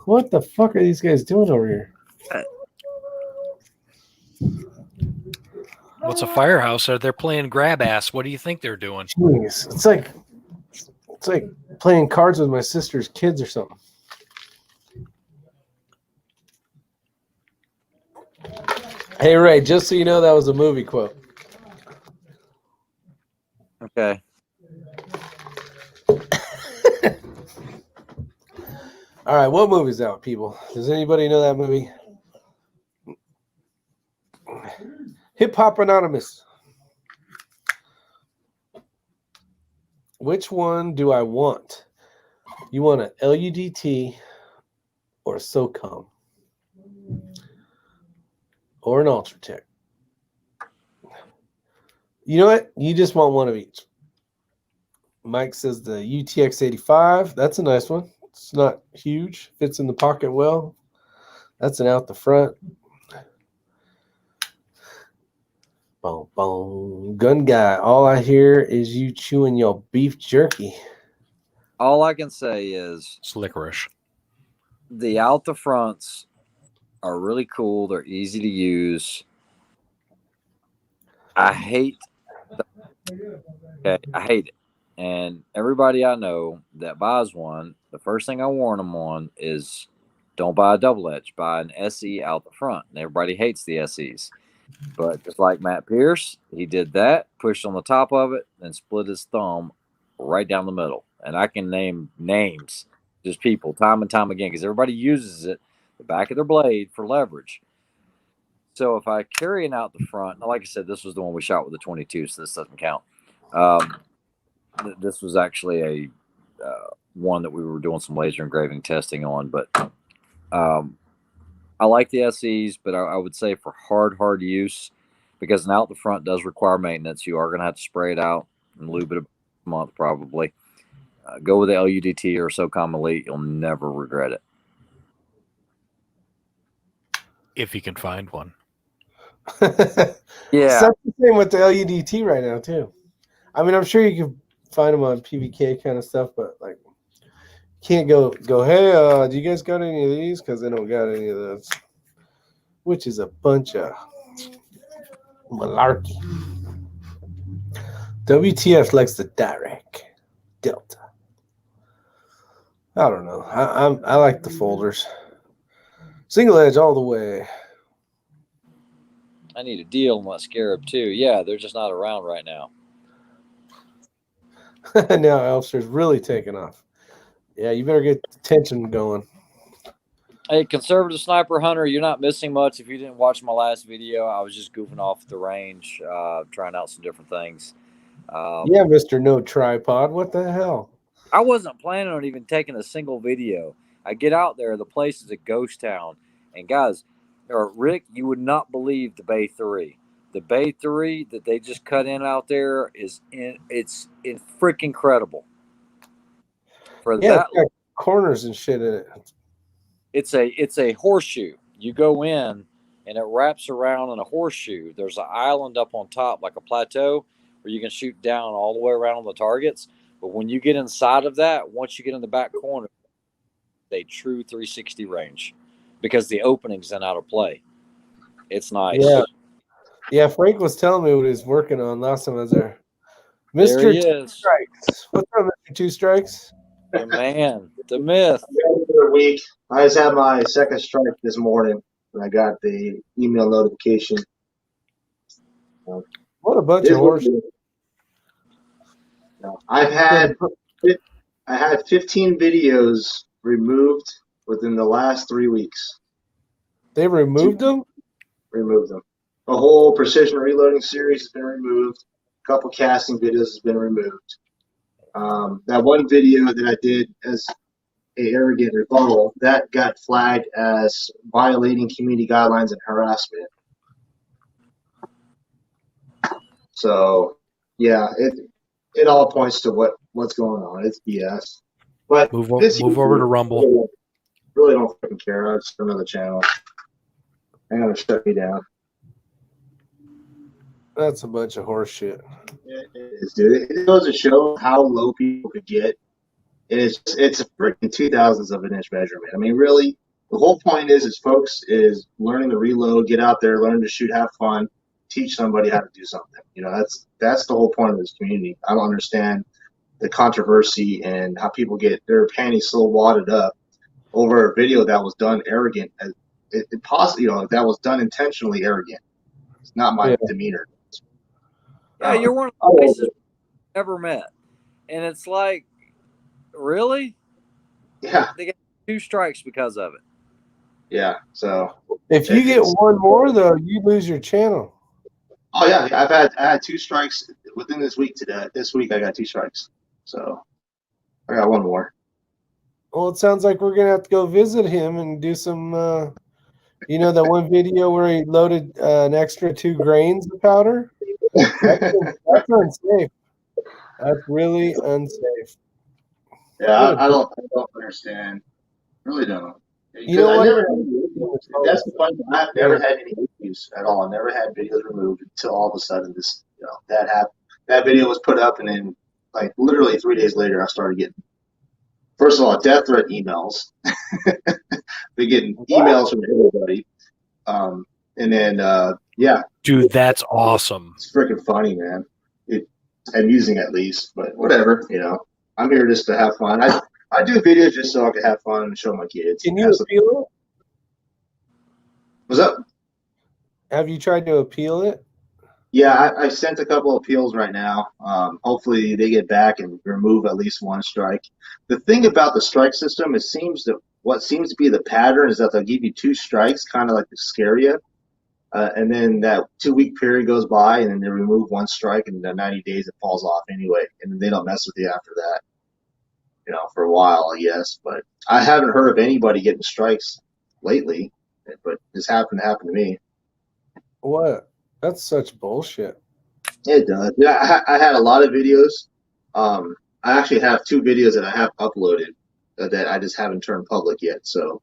What the fuck are these guys doing over here? What's a firehouse? Are they playing grab ass? What do you think they're doing? Jeez, it's like playing cards with my sister's kids or something. Hey Ray, just so you know, that was a movie quote. Okay. All right, what movie's out, people? Does anybody know that movie? Hip Hop Anonymous. Which one do I want? You want an LUDT or a SOCOM? Or an Ultratech? You know what? You just want one of each. Mike says the UTX 85. That's a nice one. It's not huge. Fits in the pocket well. That's an out the front. Boom, boom. Gun guy. All I hear is you chewing your beef jerky. All I can say is It's licorice. the out the fronts are really cool. They're easy to use. I hate it. And everybody I know that buys one, the first thing I warn them on is don't buy a double edge, buy an SE out the front. And everybody hates the SEs. But just like Matt Pierce, he did that, pushed on the top of it, and split his thumb right down the middle. And I can name names, just people, time and time again, because everybody uses it, the back of their blade, for leverage. So if I carry it out the front, like I said, this was the one we shot with the 22, so this doesn't count. This was actually a one that we were doing some laser engraving testing on, but I like the SEs, but I would say for hard use, because an out the front does require maintenance. You are going to have to spray it out and lube it a month probably. Go with the LUDT or SOCOM Elite. You'll never regret it. If you can find one. Yeah. It's the same with the LUDT right now, too. I mean, I'm sure you can find them on PVK kind of stuff, but like, can't go. Hey, do you guys got any of these? Because they don't got any of those, which is a bunch of malarkey. WTF likes the direct Delta. I don't know. I like the folders. Single edge all the way. I need a deal on that Scarab too. Yeah, they're just not around right now. Now Elfster's really taking off. Yeah, you better get the tension going. Hey, conservative sniper hunter, you're not missing much. If you didn't watch my last video, I was just goofing off at the range, trying out some different things. Yeah, Mr. No Tripod. What the hell? I wasn't planning on even taking a single video. I get out there, the place is a ghost town. And guys, or Rick, you would not believe the Bay 3. The Bay 3 that they just cut in out there it's freaking incredible. For Yeah, that, it's got corners and shit in it. it's a horseshoe. You go in and it wraps around in a horseshoe. There's an island up on top, like a plateau, where you can shoot down all the way around on the targets. But when you get inside of that, once you get in the back corner, a true 360 range, because the opening's in out of play. It's nice. Yeah. Frank was telling me what he was working on last time I was there. There Mr. he Two is. Strikes. What's up, Mr. Two Strikes? The man, the myth. For a week. I just had my second strike this morning when I got the email notification. What a bunch of horse. I had 15 videos removed within the last 3 weeks. They removed them? Removed them. The whole precision reloading series has been removed. A couple casting videos has been removed. That one video that I did as a arrogant rebuttal, that got flagged as violating community guidelines and harassment. So, yeah, it all points to what's going on. It's BS. But Move over to Rumble. Really don't freaking care. I just another channel. They're gonna shut me down. That's a bunch of horse shit. It is, dude. It goes to show how low people could get. It's a freaking 2,000ths of an inch measurement. I mean, really, the whole point is folks is learning to reload, get out there, learn to shoot, have fun, teach somebody how to do something. You know, that's the whole point of this community. I don't understand the controversy and how people get their panties so wadded up over a video that was done arrogant. Possibly, that was done intentionally arrogant. It's not my demeanor. Yeah, you're one of the nicest I've ever met. And it's like, really? Yeah. They get 2 strikes because of it. Yeah. So if you get one more though, you lose your channel. Oh yeah, I had 2 strikes within this week. This week I got 2 strikes. So I got one more. Well, it sounds like we're gonna have to go visit him and do some. You know that one video where he loaded an extra 2 grains of powder? That's unsafe. That's really unsafe. Yeah, I don't understand. Really don't. You know what? That's the fun. I've never had any issues at all. I never had videos removed until all of a sudden that happened. That video was put up, and then like literally 3 days later, I started getting, first of all, death threat emails. Been getting emails from everybody. And then yeah. Dude, that's awesome. It's freaking funny, man. Amusing at least, but whatever, I'm here just to have fun. I do videos just so I can have fun and show my kids. Can you appeal it? What's up? Have you tried to appeal it? Yeah, I sent a couple of appeals right now. Hopefully they get back and remove at least 1 strike. The thing about the strike system, what seems to be the pattern is that they'll give you 2 strikes, kind of like to scare you. And then that 2-week period goes by, and then they remove 1 strike, and in 90 days it falls off anyway. And then they don't mess with you after that, for a while, I guess. But I haven't heard of anybody getting strikes lately, but this happened to me. What? That's such bullshit. It does. Yeah, I had a lot of videos. I actually have 2 videos that I have uploaded that I just haven't turned public yet. So,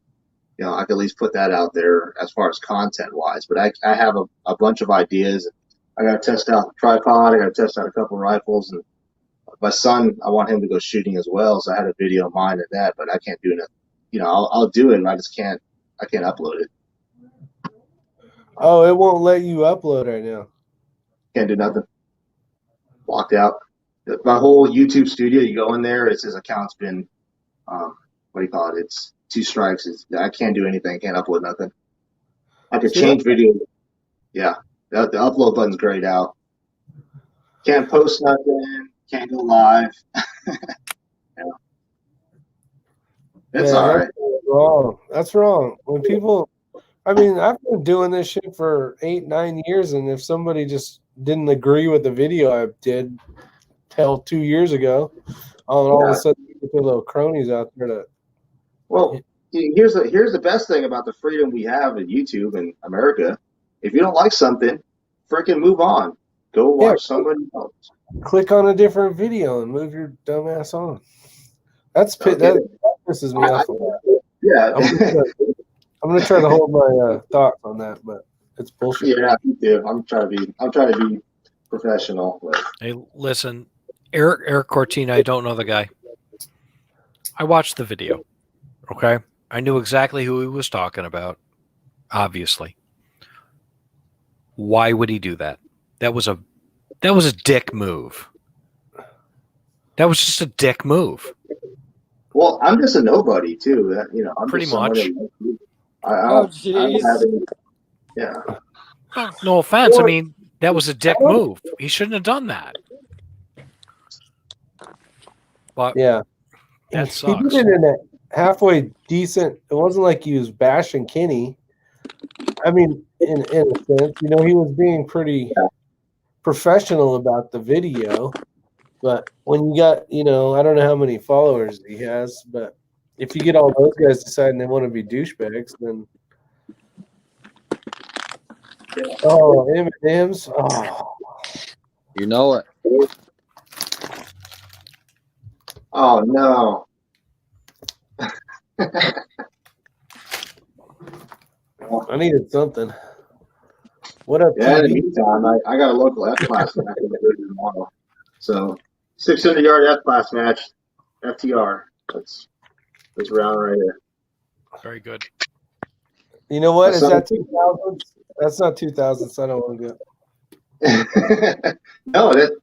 I can at least put that out there as far as content wise. But I have a bunch of ideas. I got to test out the tripod. I got to test out a couple of rifles. And my son, I want him to go shooting as well. So I had a video of mine of that, but I can't do it. I'll do it, and I can't upload it. Oh, it won't let you upload right now. Can't do nothing. Locked out. My whole YouTube studio, you go in there, it says account's been, what do you call it? It's 2 strikes. I can't do anything. Can't upload nothing. I could change video. Yeah, the upload button's grayed out. Can't post nothing. Can't go live. It's all right. Wrong. That's wrong. When people, I've been doing this shit for 8-9 years, and if somebody just didn't agree with the video I did till 2 years ago, all of a sudden you put little cronies out there to. Well, here's the best thing about the freedom we have in YouTube in America. If you don't like something, freaking move on. Go watch somebody else. Click on a different video and move your dumb ass on. That pisses me off. Yeah. I'm gonna try to hold my thoughts on that, but it's bullshit. Yeah, me too. I'm trying to be professional. But. Hey, listen, Eric Cortina, I don't know the guy. I watched the video. Okay, I knew exactly who he was talking about. Obviously, why would he do that? That was a dick move. That was just a dick move. Well, I'm just a nobody too. I'm pretty just much. Yeah. No offense. That was a dick move. He shouldn't have done that. But yeah, that sucks. He did it in a halfway decent. It wasn't like he was bashing Kenny. In a sense, he was being pretty professional about the video. But when you got, I don't know how many followers he has, but if you get all those guys deciding they want to be douchebags, then M&M's. Oh. You know it. Oh no. I needed something. What up, Yeah, in the TB? meantime, I got a local F class match in the video tomorrow. So 600-yard F class match, FTR. That's round right here. Very good. You know what? That's Is that something. 2000s? That's not 2000s. I don't want to do it. No, that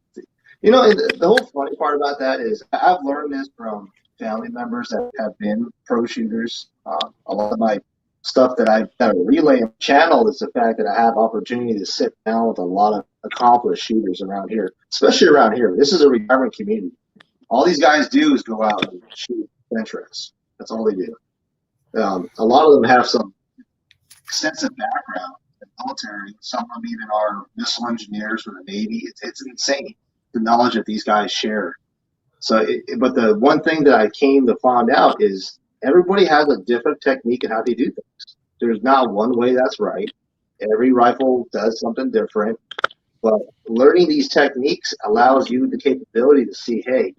the whole funny part about that is I've learned this from family members that have been pro shooters. A lot of my stuff that I relay and channel is the fact that I have opportunity to sit down with a lot of accomplished shooters around here, especially around here. This is a retirement community. All these guys do is go out and shoot interests. That's all they do. A lot of them have some extensive background in the military. Some of them even are missile engineers for the Navy. It's insane the knowledge that these guys share. So, but the one thing that I came to find out is everybody has a different technique in how they do things. There's not one way that's right. Every rifle does something different. But learning these techniques allows you the capability to see, hey,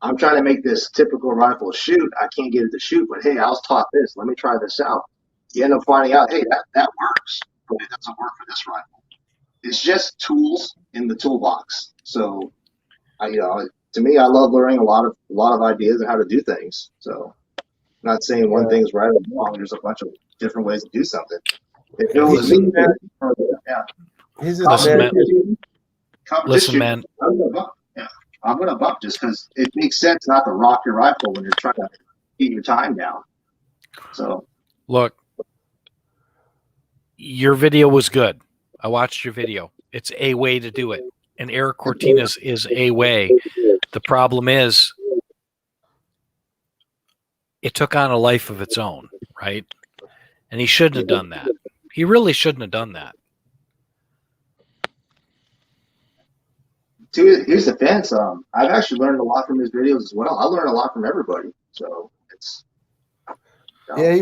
I'm trying to make this typical rifle shoot. I can't get it to shoot, but hey, I was taught this. Let me try this out. You end up finding out, hey, that works, but it doesn't work for this rifle. It's just tools in the toolbox. So, to me, I love learning a lot of ideas on how to do things. So, I'm not saying one thing's right or wrong. There's a bunch of different ways to do something. If it was me, yeah. He's just Listen, man. I'm going to bump just because it makes sense not to rock your rifle when you're trying to get your time down. So, look, your video was good. I watched your video. It's a way to do it. And Eric Cortinas is a way. The problem is it took on a life of its own, right? And he shouldn't have done that. He really shouldn't have done that. Here's the fence. I've actually learned a lot from his videos as well. I learn a lot from everybody. So it's yeah,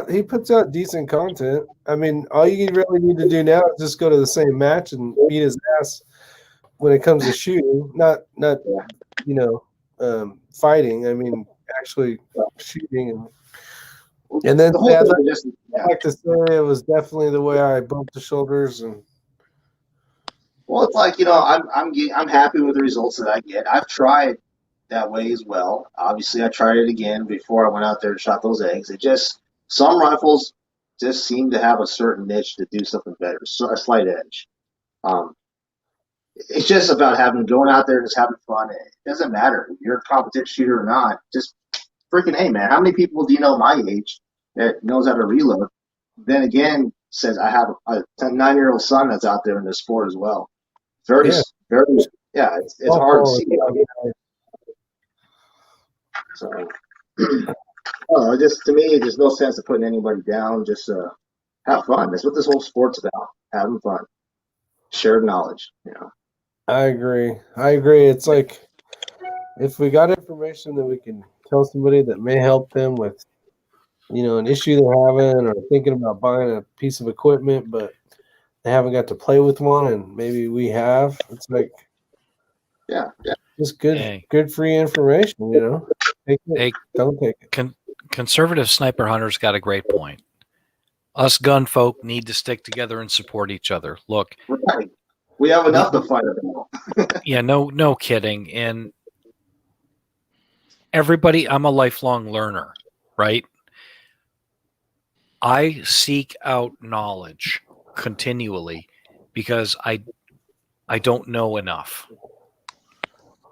he puts out decent content. I mean, all you really need to do now is just go to the same match and beat his ass when it comes to shooting. Not fighting. I mean, actually shooting. And then I'd like to say it was definitely the way I bumped the shoulders and. Well, it's like, I'm happy with the results that I get. I've tried that way as well. Obviously, I tried it again before I went out there and shot those eggs. Some rifles just seem to have a certain niche to do something better, so a slight edge. It's just about going out there and just having fun. It doesn't matter if you're a competition shooter or not. Just freaking, hey, man, how many people do you know my age that knows how to reload? Then again, says I have a 9-year-old son that's out there in the sport as well. It's hard to see. So, to me, there's no sense of putting anybody down. Just have fun. That's what this whole sport's about. Having fun, shared knowledge. I agree. It's like if we got information that we can tell somebody that may help them with, an issue they're having or thinking about buying a piece of equipment, but they haven't got to play with one, and maybe we have. It's like, just good free information. Take it, Hey, don't take it. Conservative sniper hunters got a great point. Us gun folk need to stick together and support each other. Look, right. We have enough to fight about. Yeah, no kidding. And everybody, I'm a lifelong learner, right? I seek out knowledge continually because I don't know enough.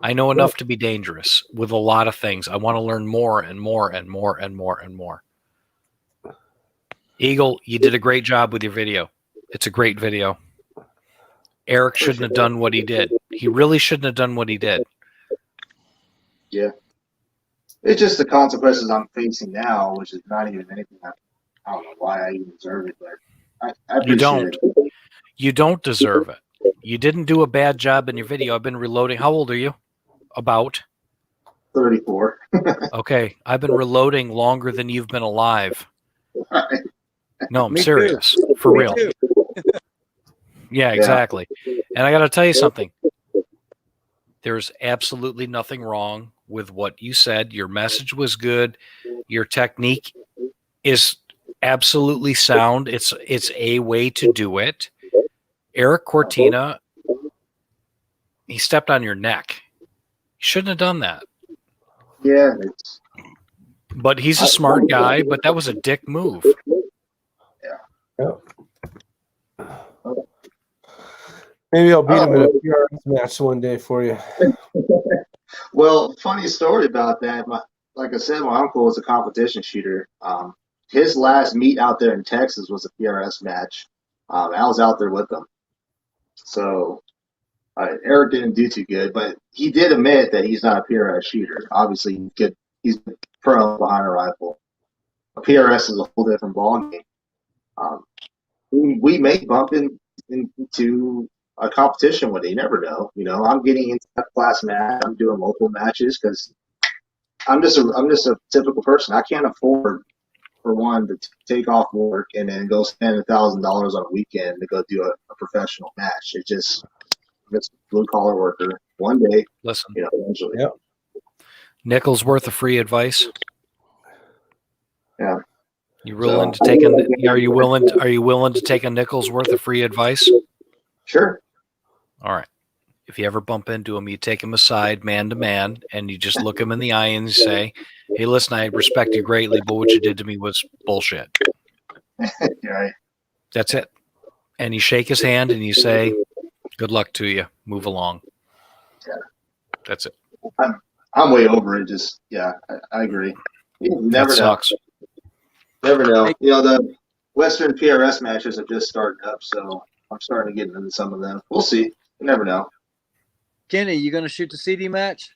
I know enough to be dangerous with a lot of things. I want to learn more and more and more and more and more. Eagle, you did a great job with your video. It's a great video. Eric shouldn't have done what he did. He really shouldn't have done what he did. Yeah. It's just the consequences I'm facing now, which is not even anything. I don't know why I even deserve it, but I appreciate it. You don't deserve it. You didn't do a bad job in your video. I've been reloading. How old are you? About 34. Okay, I've been reloading longer than you've been alive. Right. No, I'm serious. For real. Yeah, exactly. And I got to tell you something. There's absolutely nothing wrong with what you said. Your message was good. Your technique is absolutely sound. It's a way to do it. Eric Cortina, he stepped on your neck. He shouldn't have done that. Yeah. But he's a smart guy, but that was a dick move. Yeah. Maybe I'll beat him in a PRS match one day for you. Well, funny story about that. Like I said, my uncle was a competition shooter. His last meet out there in Texas was a PRS match. I was out there with him. So Eric didn't do too good, but he did admit that he's not a PRS shooter. Obviously, he's pro behind a rifle. A PRS is a whole different ballgame. We may bump into a competition one day. You never know. I'm getting into that class match. I'm doing local matches because I'm just a typical person. I can't afford, for one, to take off work and then go spend $1,000 on a weekend to go do a professional match. I'm just a blue collar worker. One day, Listen, eventually. Yep. Nickel's worth of free advice. Yeah. You willing to take are you willing to take a nickel's worth of free advice? Sure. All right. If you ever bump into him, you take him aside man to man and you just look him in the eye and you say, "Hey, listen, I respect you greatly, but what you did to me was bullshit." Right. That's it. And you shake his hand and you say, "Good luck to you. Move along." Yeah. That's it. I'm way over it. Just, yeah, I agree. You never know. Sucks. Never know. The Western PRS matches have just started up, so I'm starting to get into some of them. We'll see. You never know. Kenny, you going to shoot the CD match?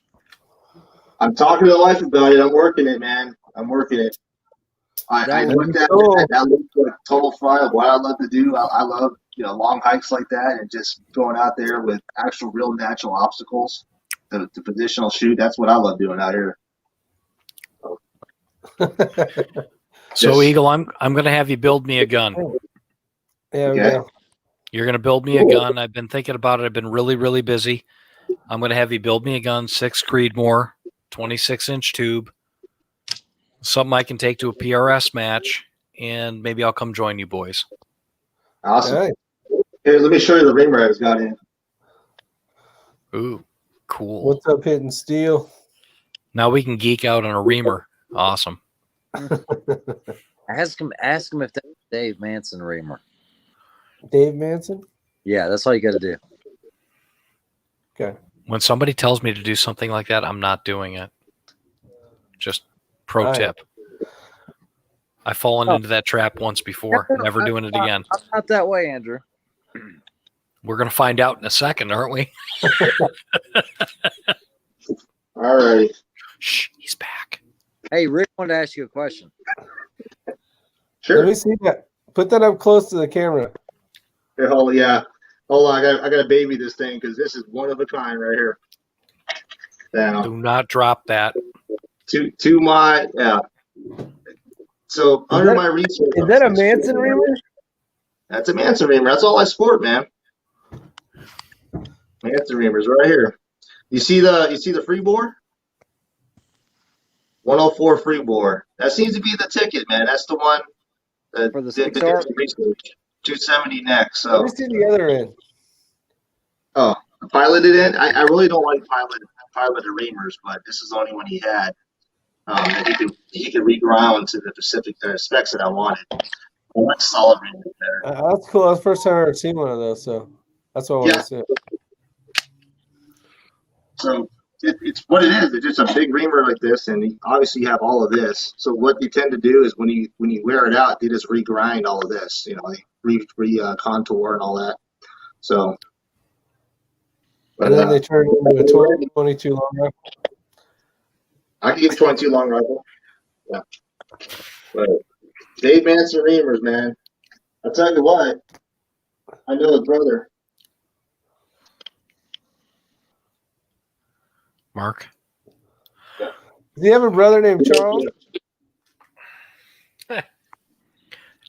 I'm talking to the wife about it. I'm working it, man. I'm working it. I looked at it. That looks like total fun of what I love to do. I love, long hikes like that and just going out there with actual real natural obstacles to positional shoot. That's what I love doing out here. So, Eagle, I'm going to have you build me a gun. Yeah, Okay. You're going to build me a gun. I've been thinking about it. I've been really, really busy. I'm going to have you build me a gun, 6 Creedmoor, 26-inch tube, something I can take to a PRS match, and maybe I'll come join you boys. Awesome. Right. Here, let me show you the ring I just got in. Ooh, cool. What's up, Hitting Steel? Now we can geek out on a reamer. Awesome. Ask him if that's Dave Manson reamer. Dave Manson? Yeah, that's all you got to do. Okay. When somebody tells me to do something like that, I'm not doing it. Just pro tip. I've fallen into that trap once before. Never doing it again. I'm not that way, Andrew. We're going to find out in a second, aren't we? All right. Shh, he's back. Hey, Rick wanted to ask you a question. Sure. Let me see that. Put that up close to the camera. Here, hold on. I got to baby this thing because this is one of a kind right here. Now, Do not drop that. to my So under my research, Is that a Manson reamer? That's a Manson reamer. That's all I sport, man. Manson reamers right here. You see the free bore? 104 free bore. That seems to be the ticket, man. That's the one. For the did 6R? research. 270 neck. So Let me see the other end. oh, piloted in. I really don't like piloted reamers, but this is the only one he had. That he could reground to the specific specs that I wanted. I like solid reamers there. That's cool. That's the first time I've ever seen one of those, so that's what I want to see. So it's what it is. It's just a big reamer like this, and obviously you have all of this. So what you tend to do is when you wear it out, they just regrind all of this. They contour and all that. So. And then they turn it into a 22 long rifle. I can get a 22 long rifle. Yeah. But Dave Manson reamers, man. I'll tell you what. I know his brother. Mark? Does he have a brother named Charles?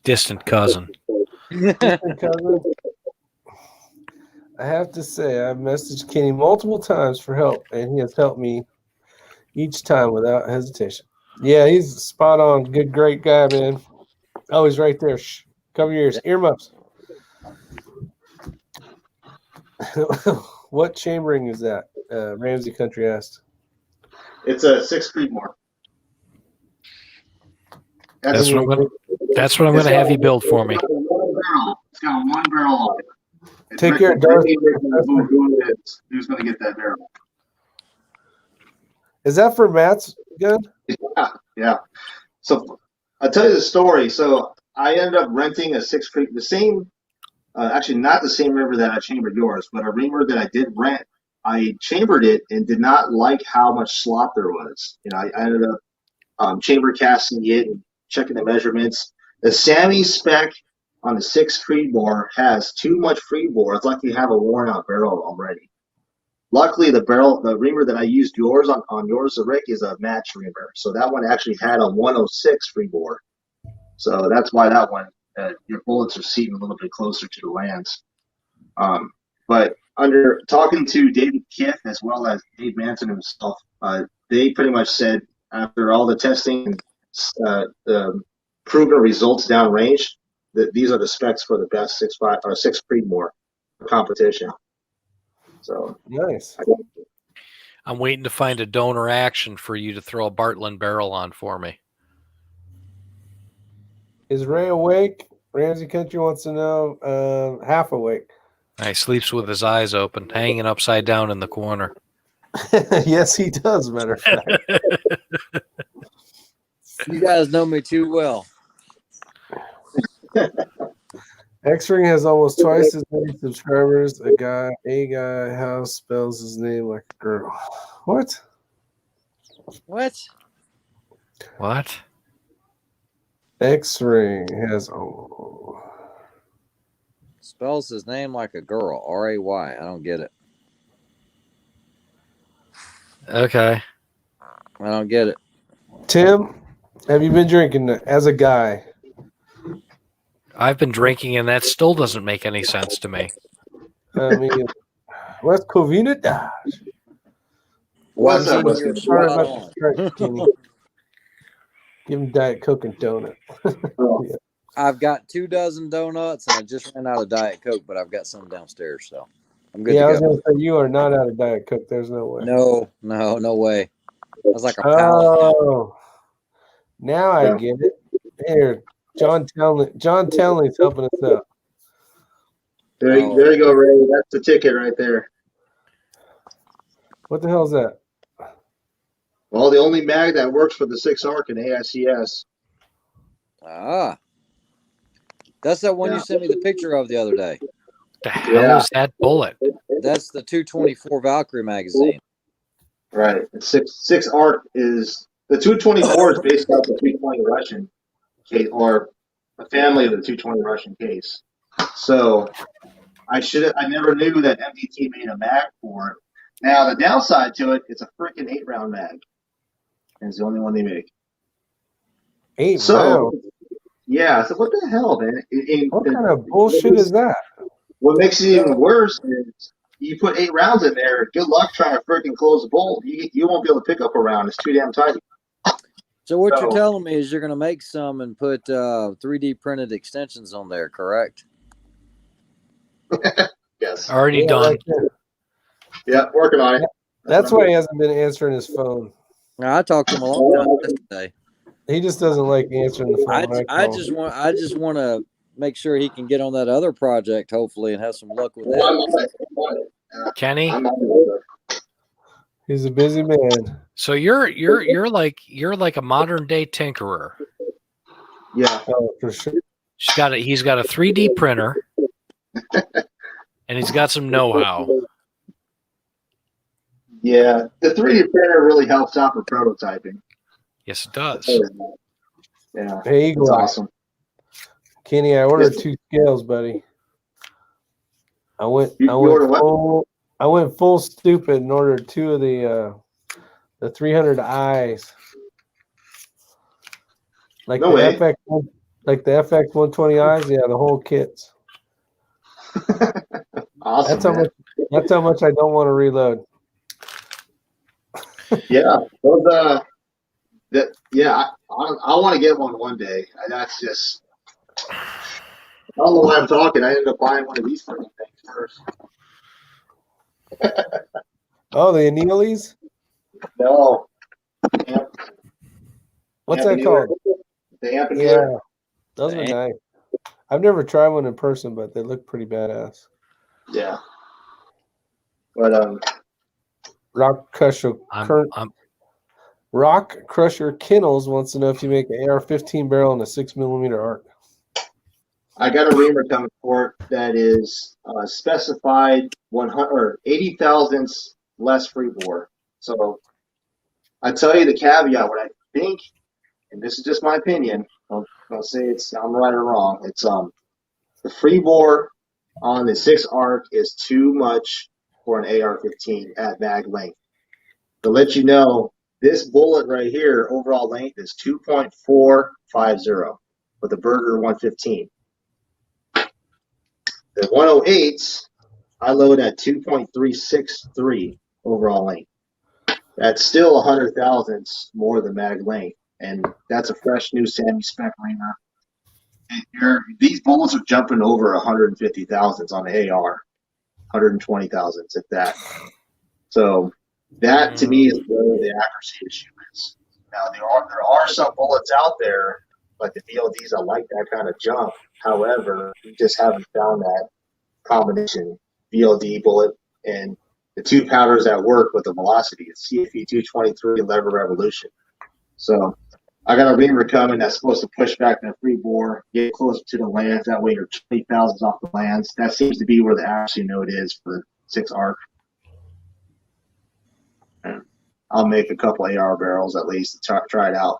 Distant cousin. Distant cousin? I have to say, I've messaged Kenny multiple times for help, and he has helped me each time without hesitation. Yeah, he's spot on. Good, great guy, man. Oh, he's right there. Shh. Cover your ears. Earmuffs. What chambering is that? Ramsey Country asked. It's a 6 Creedmoor. That's what I'm gonna. That's what I'm It's gonna have got- you build for me. It's got one barrel. It's got one barrel on it. It's Take care of Darth. who it is. Who's going to get that barrel? Is that for Matt's gun? Yeah. So I'll tell you the story. So I ended up renting a 6 Creek, the same, actually not the same river that I chambered yours, but a river that I did rent. I chambered it and did not like how much slop there was. I ended up chamber casting it and checking the measurements. The SAMI spec on the 6 Creedmoor has too much freebore. It's like you have a worn out barrel already. Luckily, the reamer that I used on yours, Rick, is a match reamer. So that one actually had a 106 freebore. So that's why that one, your bullets are seating a little bit closer to the lands. But under talking to David Kiff as well as Dave Manson himself, they pretty much said after all the testing and the proven results downrange, that these are the specs for the best 6.5 or 6 Creedmoor competition. So Nice. I'm waiting to find a donor action for you to throw a Bartland barrel on for me. Is Ray awake? Ramsey Country wants to know. Half awake. He sleeps with his eyes open, hanging upside down in the corner. Yes, he does. Matter of fact. You guys know me too well. X-Ring has almost twice as many subscribers. A guy house spells his name like a girl. What? What? What? X-Ring has Spells his name like a girl. R-A-Y. I don't get it. Okay. I don't get it. Tim, have you been drinking as a guy? I've been drinking, and that still doesn't make any sense to me. I mean, West Covina. What's up, You're Weston? Sorry spot about on. the strike, Kenny. Give him Diet Coke and donut. I've got 24 donuts, and I just ran out of Diet Coke, but I've got some downstairs, so I'm good Yeah, I to was go. going to say you are not out of Diet Coke. There's no way. No way. I was like a pallet. Oh, now I get it. Here, John Townley's helping us out. There you go, Ray. That's the ticket right there. What the hell is that? Well, the only mag that works for the 6 ARC and AICS. Ah. That's that one you sent me the picture of the other day. The hell is that bullet? That's the 224 Valkyrie magazine. Right. 6 ARC is the 224 is based off the 220 Russian case, or a family of the 220 Russian case. So I never knew that MDT made a mag for it. Now the downside to it, it's a freaking 8-round mag. And it's the only one they make. 8 rounds? Yeah, so what the hell, man? What kind of bullshit is that? What makes it even worse is you put 8 rounds in there, good luck trying to freaking close the bolt. You won't be able to pick up a round. It's too damn tight. So what you're telling me is you're going to make some and put 3D printed extensions on there, correct? Yes. Already done. Right there. Yeah, working on it. That's why he hasn't been answering his phone. Now, I talked to him a long time yesterday. He just doesn't like answering the phone. I just want to make sure he can get on that other project, hopefully, and have some luck with that. Kenny, He's a busy man. so you're like a modern day tinkerer. Yeah. Oh, for sure. He's got a 3D printer, and he's got some know-how. Yeah. The 3D printer really helps out for prototyping. Yes, it does. Yeah. Hey, It's awesome. Kenny, I ordered 2 scales, buddy. I went full stupid and ordered 2 of the 300 eyes. Like No way. FX, like the FX 120 eyes, yeah, the whole kits. Awesome. That's how much I don't want to reload. Yeah. Those, I want to get one day. That's just. I don't know why I'm talking. I ended up buying one of these things first. Oh, the annealies? No. Amp, What's that called? The Amp Yeah, those are Dang. nice. I've never tried one in person, but they look pretty badass. Yeah. But Rock Crusher Rock Crusher Kennels wants to know if you make an AR-15 barrel and a 6mm arc. I got a reamer coming for it that is specified 100 or 80 thousandths less free bore. So I tell you the caveat. What I think, and this is just my opinion. Don't say I'm right or wrong. It's the free bore on the 6 arc is too much for an AR-15 at mag length. To let you know, this bullet right here, overall length is 2.450 with the Burger 115. The 108s, I load at 2.363 overall length. That's still 100 thousandths more than mag length, and that's a fresh new semi-spec reamer. These bullets are jumping over 150 thousandths on the AR, 120 thousandths at that. So that to me is where the accuracy issue is. Now there are some bullets out there, like the VLDs, that like that kind of jump. However, we just haven't found that combination VLD bullet and the two powders that work with the velocity. It's CFE 223 and Lever Revolution. So I got a reamer coming that's supposed to push back that free bore, get closer to the lands. That way you're 20 thousandths off the lands. That seems to be where the accuracy node is for the 6 arc. And I'll make a couple AR barrels at least to try it out.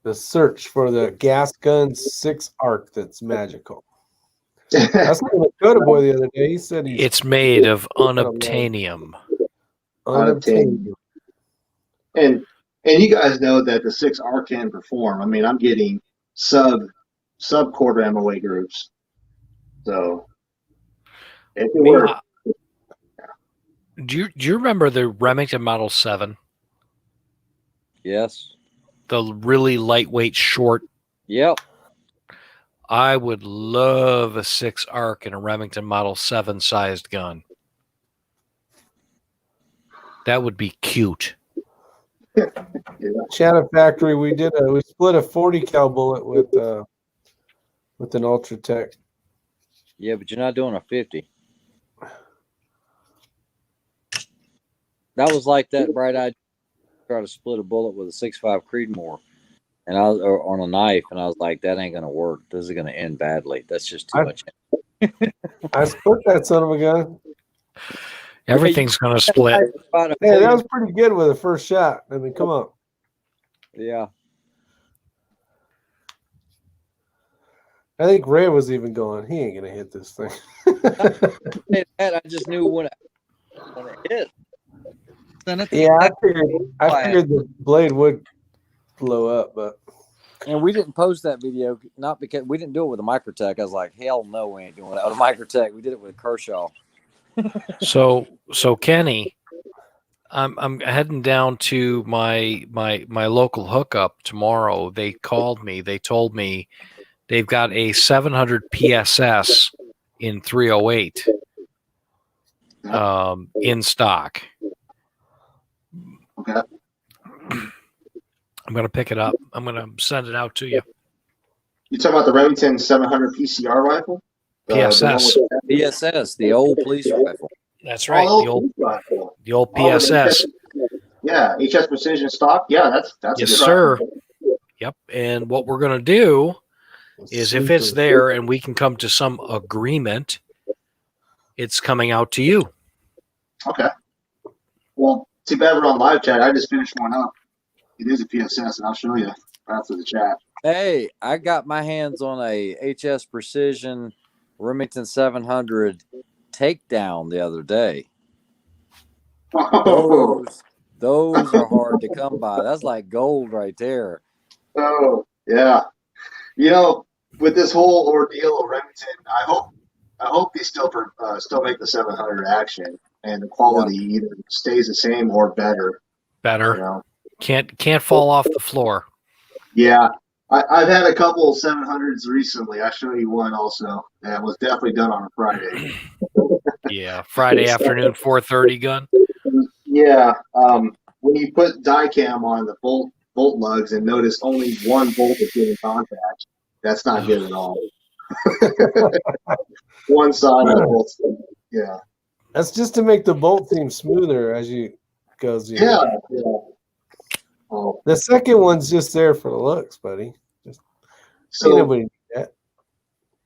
The search for the gas gun 6 arc that's magical. That's what Dakota boy the other day. He said It's made of unobtainium. Unobtainium. And you guys know that the 6 arc can perform. I mean, I'm getting sub quarter MOA groups. So it can work. Do you remember the Remington Model 7? Yes. The really lightweight, short. Yep. I would love a 6 arc in a Remington Model 7 sized gun. That would be cute. Chatham Factory, we split a 40 cal bullet with an Ultratech. Yeah, but you're not doing a 50. That was like that bright idea. Try to split a bullet with a 6.5 Creedmoor, and I was on a knife, and I was like, "That ain't gonna work. This is gonna end badly. That's just too much." I split that son of a gun. Everything's going to split. Hey, that was pretty good with the first shot. I mean, come on. Yeah. I think Ray was even going, he ain't going to hit this thing. I just knew when it hit. Yeah, I figured the blade would blow up, but. And we didn't post that video, not because we didn't do it with a Microtech. I was like, hell no, we ain't doing it with a Microtech. We did it with Kershaw. So Kenny, I'm heading down to my local hookup tomorrow. They called me. They told me they've got a 700 PSS in 308 in stock. Okay. I'm going to pick it up. I'm going to send it out to you. You talking about the Remington 700 PCR rifle? PSS. PSS, the old police rifle. That's right. The old PSS. Yeah, HS Precision stock. Yeah, that's yes, sir. Yep. And what we're going to do is if it's there and we can come to some agreement, it's coming out to you. Okay. Well, too bad we're on live chat. I just finished one up. It is a PSS, and I'll show you after the chat. Hey, I got my hands on a HS Precision Remington 700 takedown the other day. Those are hard to come by. That's like gold right there. Oh, yeah. You know, with this whole ordeal of Remington, I hope they still make the 700 action and the quality either stays the same or better. Better. You know? Can't fall off the floor. Yeah. I've had a couple of 700s recently. I'll show you one also that was definitely done on a Friday. Yeah, Friday afternoon, 4:30 gun. Yeah. When you put die cam on the bolt lugs and notice only one bolt is getting contact, that's not good at all. One side of the bolt. Yeah. That's just to make the bolt seem smoother as you goes. You Yeah. know. Yeah. Oh. The second one's just there for the looks, buddy. Just ain't nobody do that.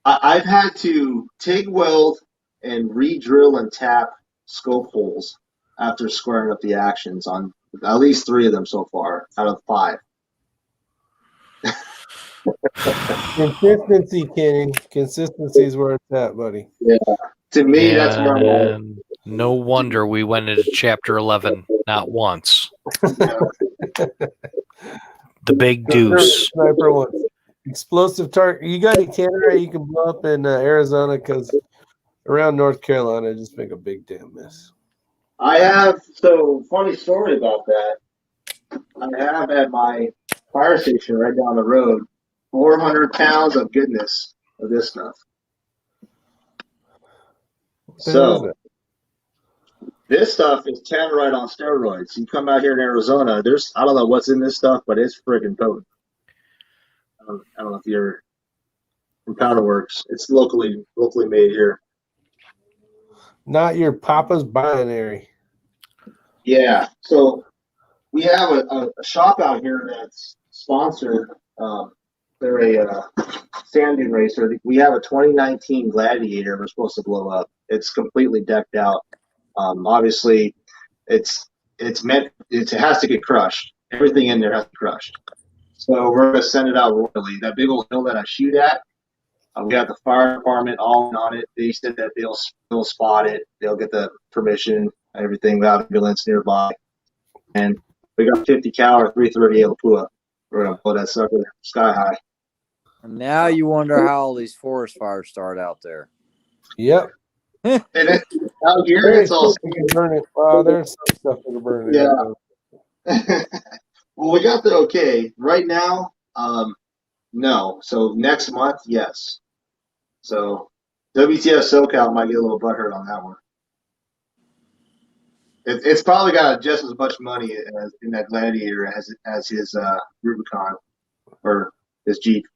I've had to TIG weld and re-drill and tap scope holes after squaring up the actions on at least 3 of them so far out of 5. Consistency, Kenny. Consistency is where it's at, buddy. Yeah. To me, that's where I'm at. And no wonder we went into chapter 11 not once. The big deuce. Sniper ones. Explosive target. You got any tannerite you can blow up in Arizona? Because around North Carolina, just make a big damn mess. I have, so funny story about that. I have at my fire station right down the road 400 pounds of goodness of this stuff. So this stuff is tannerite on steroids. You come out here in Arizona, there's, I don't know what's in this stuff, but it's friggin' potent. I don't know if you're from Powderworks. It's locally made here. Not your Papa's binary. Yeah. So we have a shop out here that's sponsored. They're a sand dune racer. We have a 2019 Gladiator we're supposed to blow up. It's completely decked out. Obviously, it has to get crushed. Everything in there has to be crushed. So we're going to send it out royally. That big old hill that I shoot at, we got the fire department all in on it. They said that they'll spot it. They'll get the permission, everything without ambulance nearby. And we got 50 cal or 338 Lapua. We're going to blow that sucker sky high. And now you wonder how all these forest fires start out there. Yep. And out here, it's all. Burn it. There's some stuff that will burn it. Yeah. Well, we got the okay. Right now, no. So next month, yes. So WTF SoCal might get a little butthurt on that one. It's probably got just as much money as in that Gladiator as his Rubicon or his Jeep.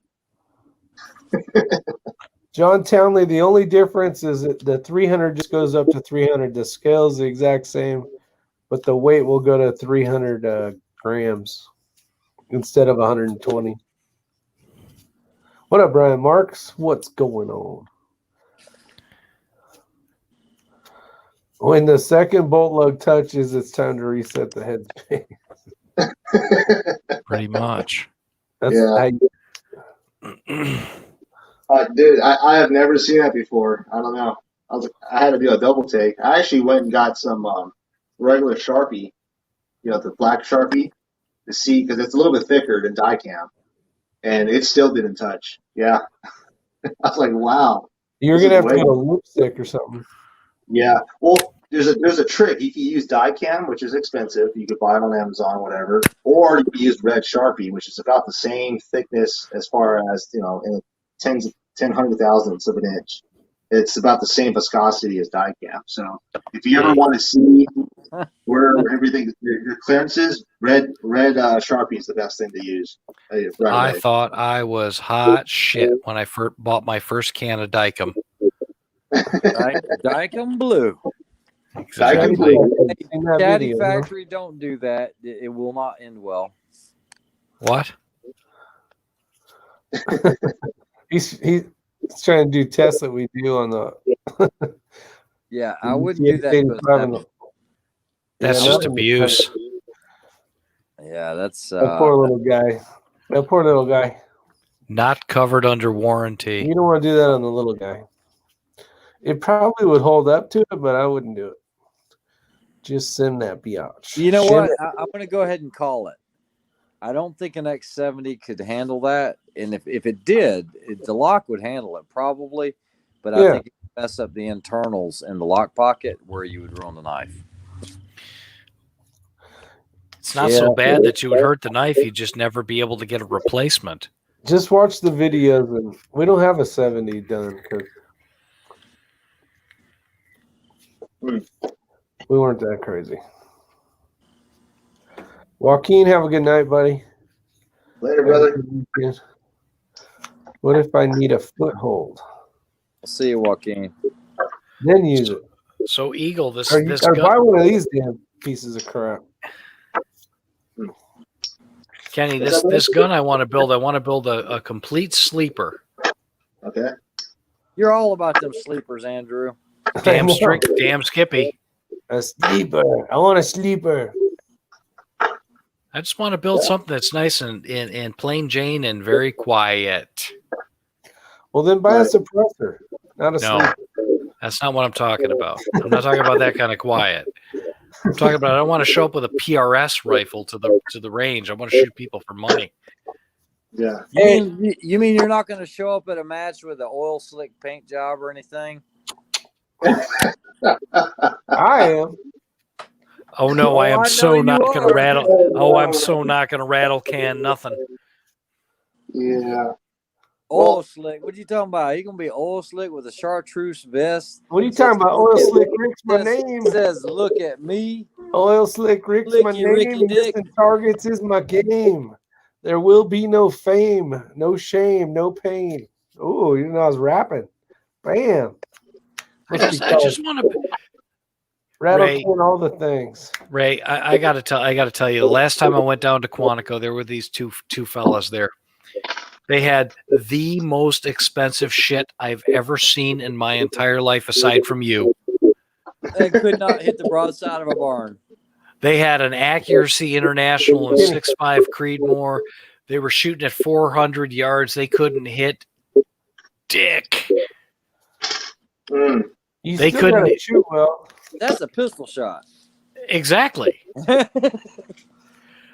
John Townley, the only difference is that the 300 just goes up to 300. The scale is the exact same, but the weight will go to 300 grams instead of 120. What up, Brian Marks? What's going on? When the second bolt lug touches, it's time to reset the headspace. Pretty much. That's Yeah. Dude, I have never seen that before. I don't know. I had to do a double take. I actually went and got some regular Sharpie, the black Sharpie, to see because it's a little bit thicker than Dicam, and it still didn't touch. Yeah, I was like, wow. You're gonna have to get a loop stick or something. Yeah. Well, there's a trick. You can use Dicam, which is expensive. You could buy it on Amazon, whatever, or you can use red Sharpie, which is about the same thickness as far as in ten hundred thousandths of an inch. It's about the same viscosity as Dicam. So if you ever want to see where everything your clearance is, red Sharpie is the best thing to use. I thought I was hot shit when I bought my first can of Dicam. Dicam Blue. Exactly. Caddy Factory, don't do that. It will not end well. What? He's trying to do tests that we do on the. Yeah, I wouldn't do that. That's just abuse. Yeah, that's that poor little guy. That poor little guy. Not covered under warranty. You don't want to do that on the little guy. It probably would hold up to it, but I wouldn't do it. Just send that biatch. You know what? I'm going to go ahead and call it. I don't think an X70 could handle that. And if it did, the lock would handle it probably. But I think it would mess up the internals in the lock pocket where you would ruin the knife. It's not so bad that you would hurt the knife. You'd just never be able to get a replacement. Just watch the videos, and we don't have a 70 done because Hmm. we weren't that crazy. Joaquin, have a good night, buddy. Later, Have a brother. good weekend. What if I need a foothold? I'll see you, Joaquin. Then use it. So Eagle, this Or this buy gun, one of these damn pieces of crap. Kenny, this gun I want to build. I want to build a complete sleeper. Okay. You're all about them sleepers, Andrew. Damn I know. strict, damn Skippy. A sleeper. I want a sleeper. I just want to build something that's nice and plain Jane and very quiet. Well, then buy a Right. suppressor, not a No, sleeper. that's not what I'm talking about. I'm not talking about that kind of quiet. I'm talking about I don't want to show up with a PRS rifle to the range. I want to shoot people for money. Yeah. You mean you're not going to show up at a match with an oil slick paint job or anything? I am. Oh no, I Oh, am I know so you not going to are. rattle. Oh, I'm so not going to rattle can nothing. Yeah. Oil Well- slick. What you talking about? You gonna be oil slick with a chartreuse vest? What are you talking about? Oil Slick Rick's my Says- name. Says, look at me. Oil Slick Rick's my Licky, name. Ricky Dick. Missing targets is my game. There will be no fame, no shame, no pain. Oh, you know I was rapping. Bam. I just want to. rattle Ray. can all the things. Ray, I gotta tell you. The last time I went down to Quantico, there were these two fellas there. They had the most expensive shit I've ever seen in my entire life, aside from you. They could not hit the broadside of a barn. They had an Accuracy International and 6.5 Creedmoor. They were shooting at 400 yards. They couldn't hit dick. Mm. You They still couldn't- gotta shoot well. That's a pistol shot. Exactly.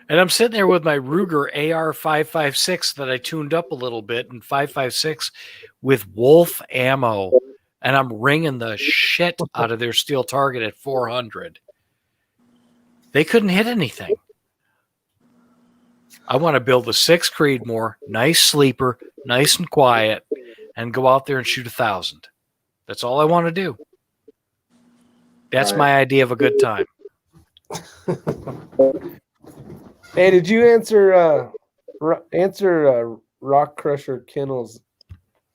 And I'm sitting there with my Ruger AR-556 that I tuned up a little bit, and 5.56 with Wolf ammo, and I'm ringing the shit out of their steel target at 400. They couldn't hit anything. I want to build a 6 Creedmoor, nice sleeper, nice and quiet, and go out there and shoot 1,000. That's all I want to do. That's Right. my idea of a good time. Hey, did you answer Rock Crusher Kennel's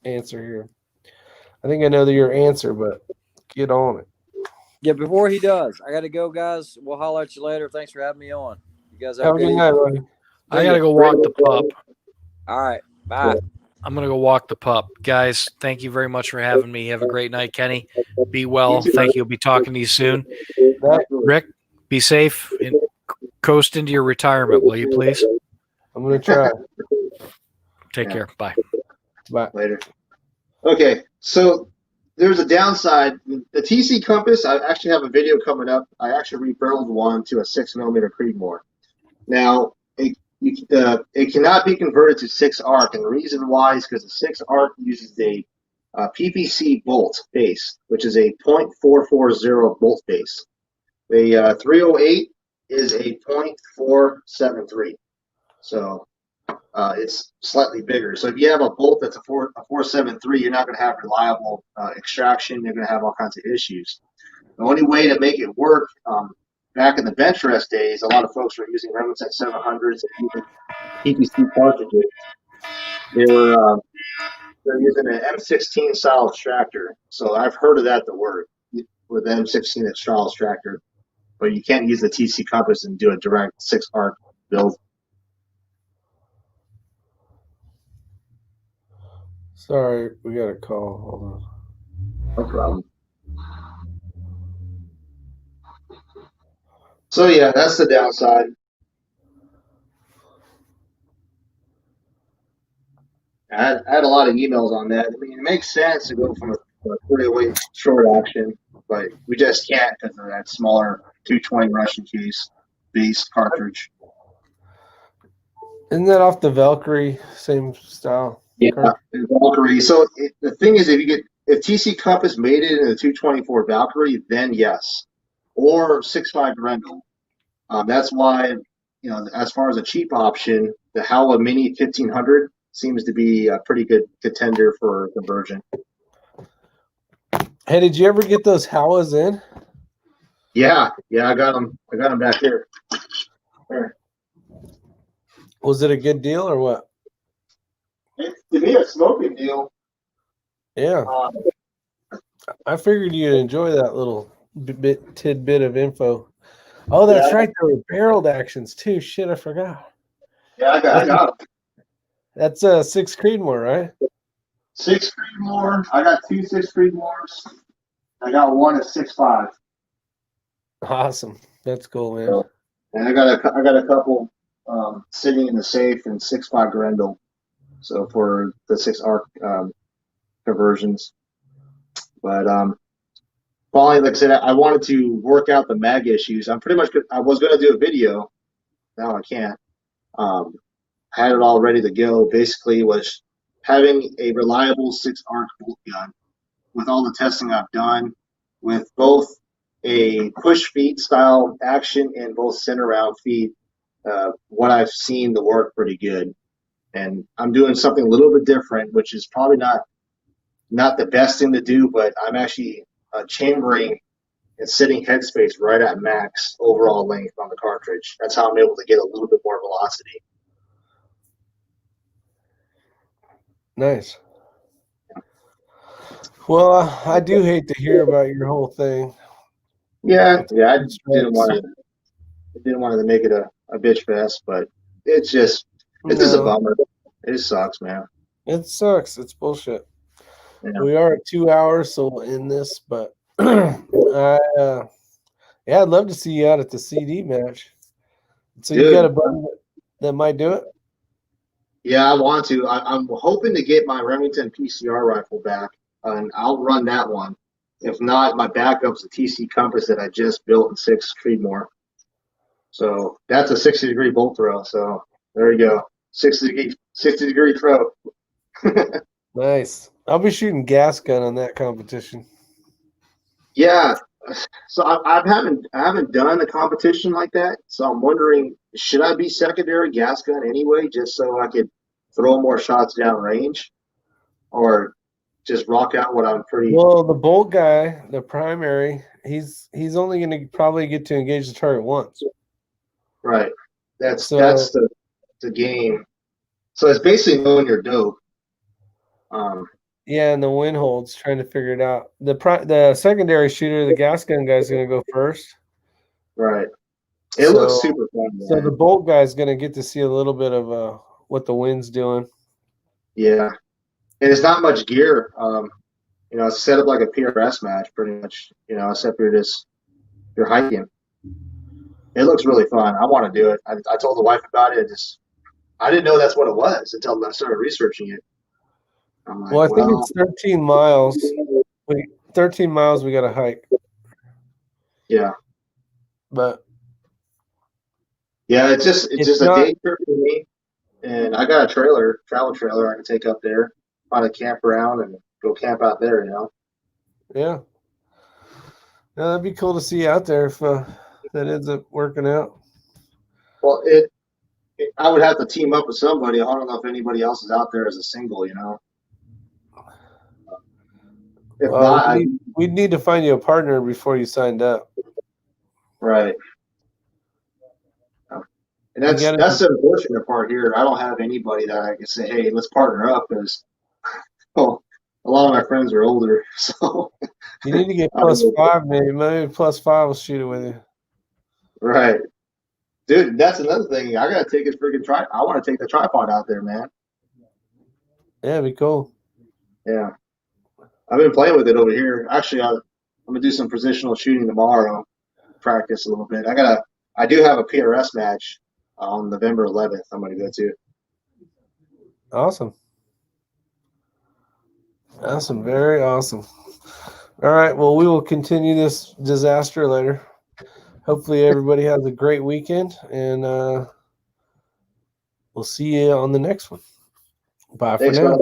answer here? I think I know your answer, but get on it. Yeah, before he does, I got to go, guys. We'll holler at you later. Thanks for having me on. You guys Have a good night, buddy. I got to go walk the pup. All right. Bye. I'm going to go walk the pup. Guys, thank you very much for having me. Have a great night, Kenny. Be well. You too, Thank you. I'll be talking to you soon. That- Rick, be safe and coast into your retirement, will you please? I'm gonna try. Take Yeah. care. Bye. Bye. Later. Okay, so there's a downside. The TC Compass, I actually have a video coming up. I actually rebuilt one to a 6mm Creedmoor. Now, it cannot be converted to 6-arc, and the reason why is because the 6-arc uses a PVC bolt base, which is a .440 bolt base. The 308 is a .473, so it's slightly bigger. So if you have a bolt that's a 473, you're not going to have reliable extraction. You're going to have all kinds of issues. The only way to make it work, back in the bench rest days, a lot of folks were using Remington 700s and using PVC cartridges. They're using an M16 style extractor. So I've heard of that to work with the M16 style extractor, but you can't use the TC Compass and do a direct 6-arc build. Sorry, we got a call. Hold on. No problem. So yeah, that's the downside. I had a lot of emails on that. I mean, it makes sense to go from a 308 short action, but we just can't because of that smaller 220 Russian case base cartridge. Isn't that off the Valkyrie? Same style. Yeah, Valkyrie. So the thing is, if TC Compass made it in the 224 Valkyrie, then yes, or 6.5 Grendel. That's why, as far as a cheap option, the Howler Mini 1500 seems to be a pretty good contender for conversion. Hey, did you ever get those Howas in? Yeah, I got them. I got them back here. There. Was it a good deal or what? It's to me a smoking deal. Yeah, I figured you'd enjoy that little tidbit of info. Oh, that's right. There were barreled actions too. Shit, I forgot. Yeah, I got them. That's 6 Creedmoor, right? 6 Creedmoor. I got 2 6 Creedmoors. I got one at 6.5. Awesome. That's cool, man. So, and I got a couple sitting in the safe in 6.5 Grendel. So for the 6 arc conversions, but finally, like I said, I wanted to work out the mag issues. I'm pretty much. I was going to do a video. Now I can't. Had it all ready to go. Basically, was having a reliable 6 arc bolt gun with all the testing I've done, with both a push feed style action and both center round feed. What I've seen to work pretty good. And I'm doing something a little bit different, which is probably not the best thing to do, but I'm actually chambering and setting headspace right at max overall length on the cartridge. That's how I'm able to get a little bit more velocity. Nice. Well, I do hate to hear about your whole thing. Yeah, I didn't want to make it a bitch fest, but it's just a bummer. It just sucks, man. It sucks. It's bullshit. Yeah. We are at 2 hours, so we'll end this. But I'd love to see you out at the CD match. So you got a buddy that might do it? Yeah, I want to. I'm hoping to get my Remington PCR rifle back, and I'll run that one. If not, my backup's a TC Compass that I just built in 6 Creedmoor. So that's a 60-degree bolt throw. So there you go, 60-degree throw. Nice. I'll be shooting gas gun on that competition. Yeah. So I haven't done a competition like that. So I'm wondering, should I be secondary gas gun anyway, just so I could throw more shots down range, or just rock out what I'm pretty. Well, the bolt guy, the primary, he's only going to probably get to engage the target once. Right. That's the game. So it's basically knowing your dope. Yeah, and the wind holds, trying to figure it out. The secondary shooter, the gas gun guy, is going to go first. Right. It looks super fun, man. So the bolt guy is going to get to see a little bit of what the wind's doing. Yeah. And it's not much gear. It's set up like a PRS match, pretty much. Except you're hiking. It looks really fun. I want to do it. I told the wife about it. I didn't know that's what it was until I started researching it. I'm like, well, I think it's 13 miles. 13 miles we got to hike. Yeah. But yeah, it's just a day trip for me. And I got a travel trailer I can take up there, find a campground and go camp out there, Yeah. Yeah, that'd be cool to see you out there if that ends up working out. Well, I would have to team up with somebody. I don't know if anybody else is out there as a single, If not, we'd need to find you a partner before you signed up. Right. And that's the unfortunate part here. I don't have anybody that I can say, hey, let's partner up, because a lot of my friends are older. So you need to get +5, maybe. Maybe +5 will shoot it with you. Right. Dude, that's another thing. I gotta take his freaking I want to take the tripod out there, man. Yeah, it'd be cool. Yeah. I've been playing with it over here. Actually, I'm gonna do some positional shooting tomorrow. Practice a little bit. I do have a PRS match on November 11th. I'm gonna go to. Awesome. Awesome. Very awesome. All right. Well, we will continue this disaster later. Hopefully everybody has a great weekend, and we'll see you on the next one. Bye for now.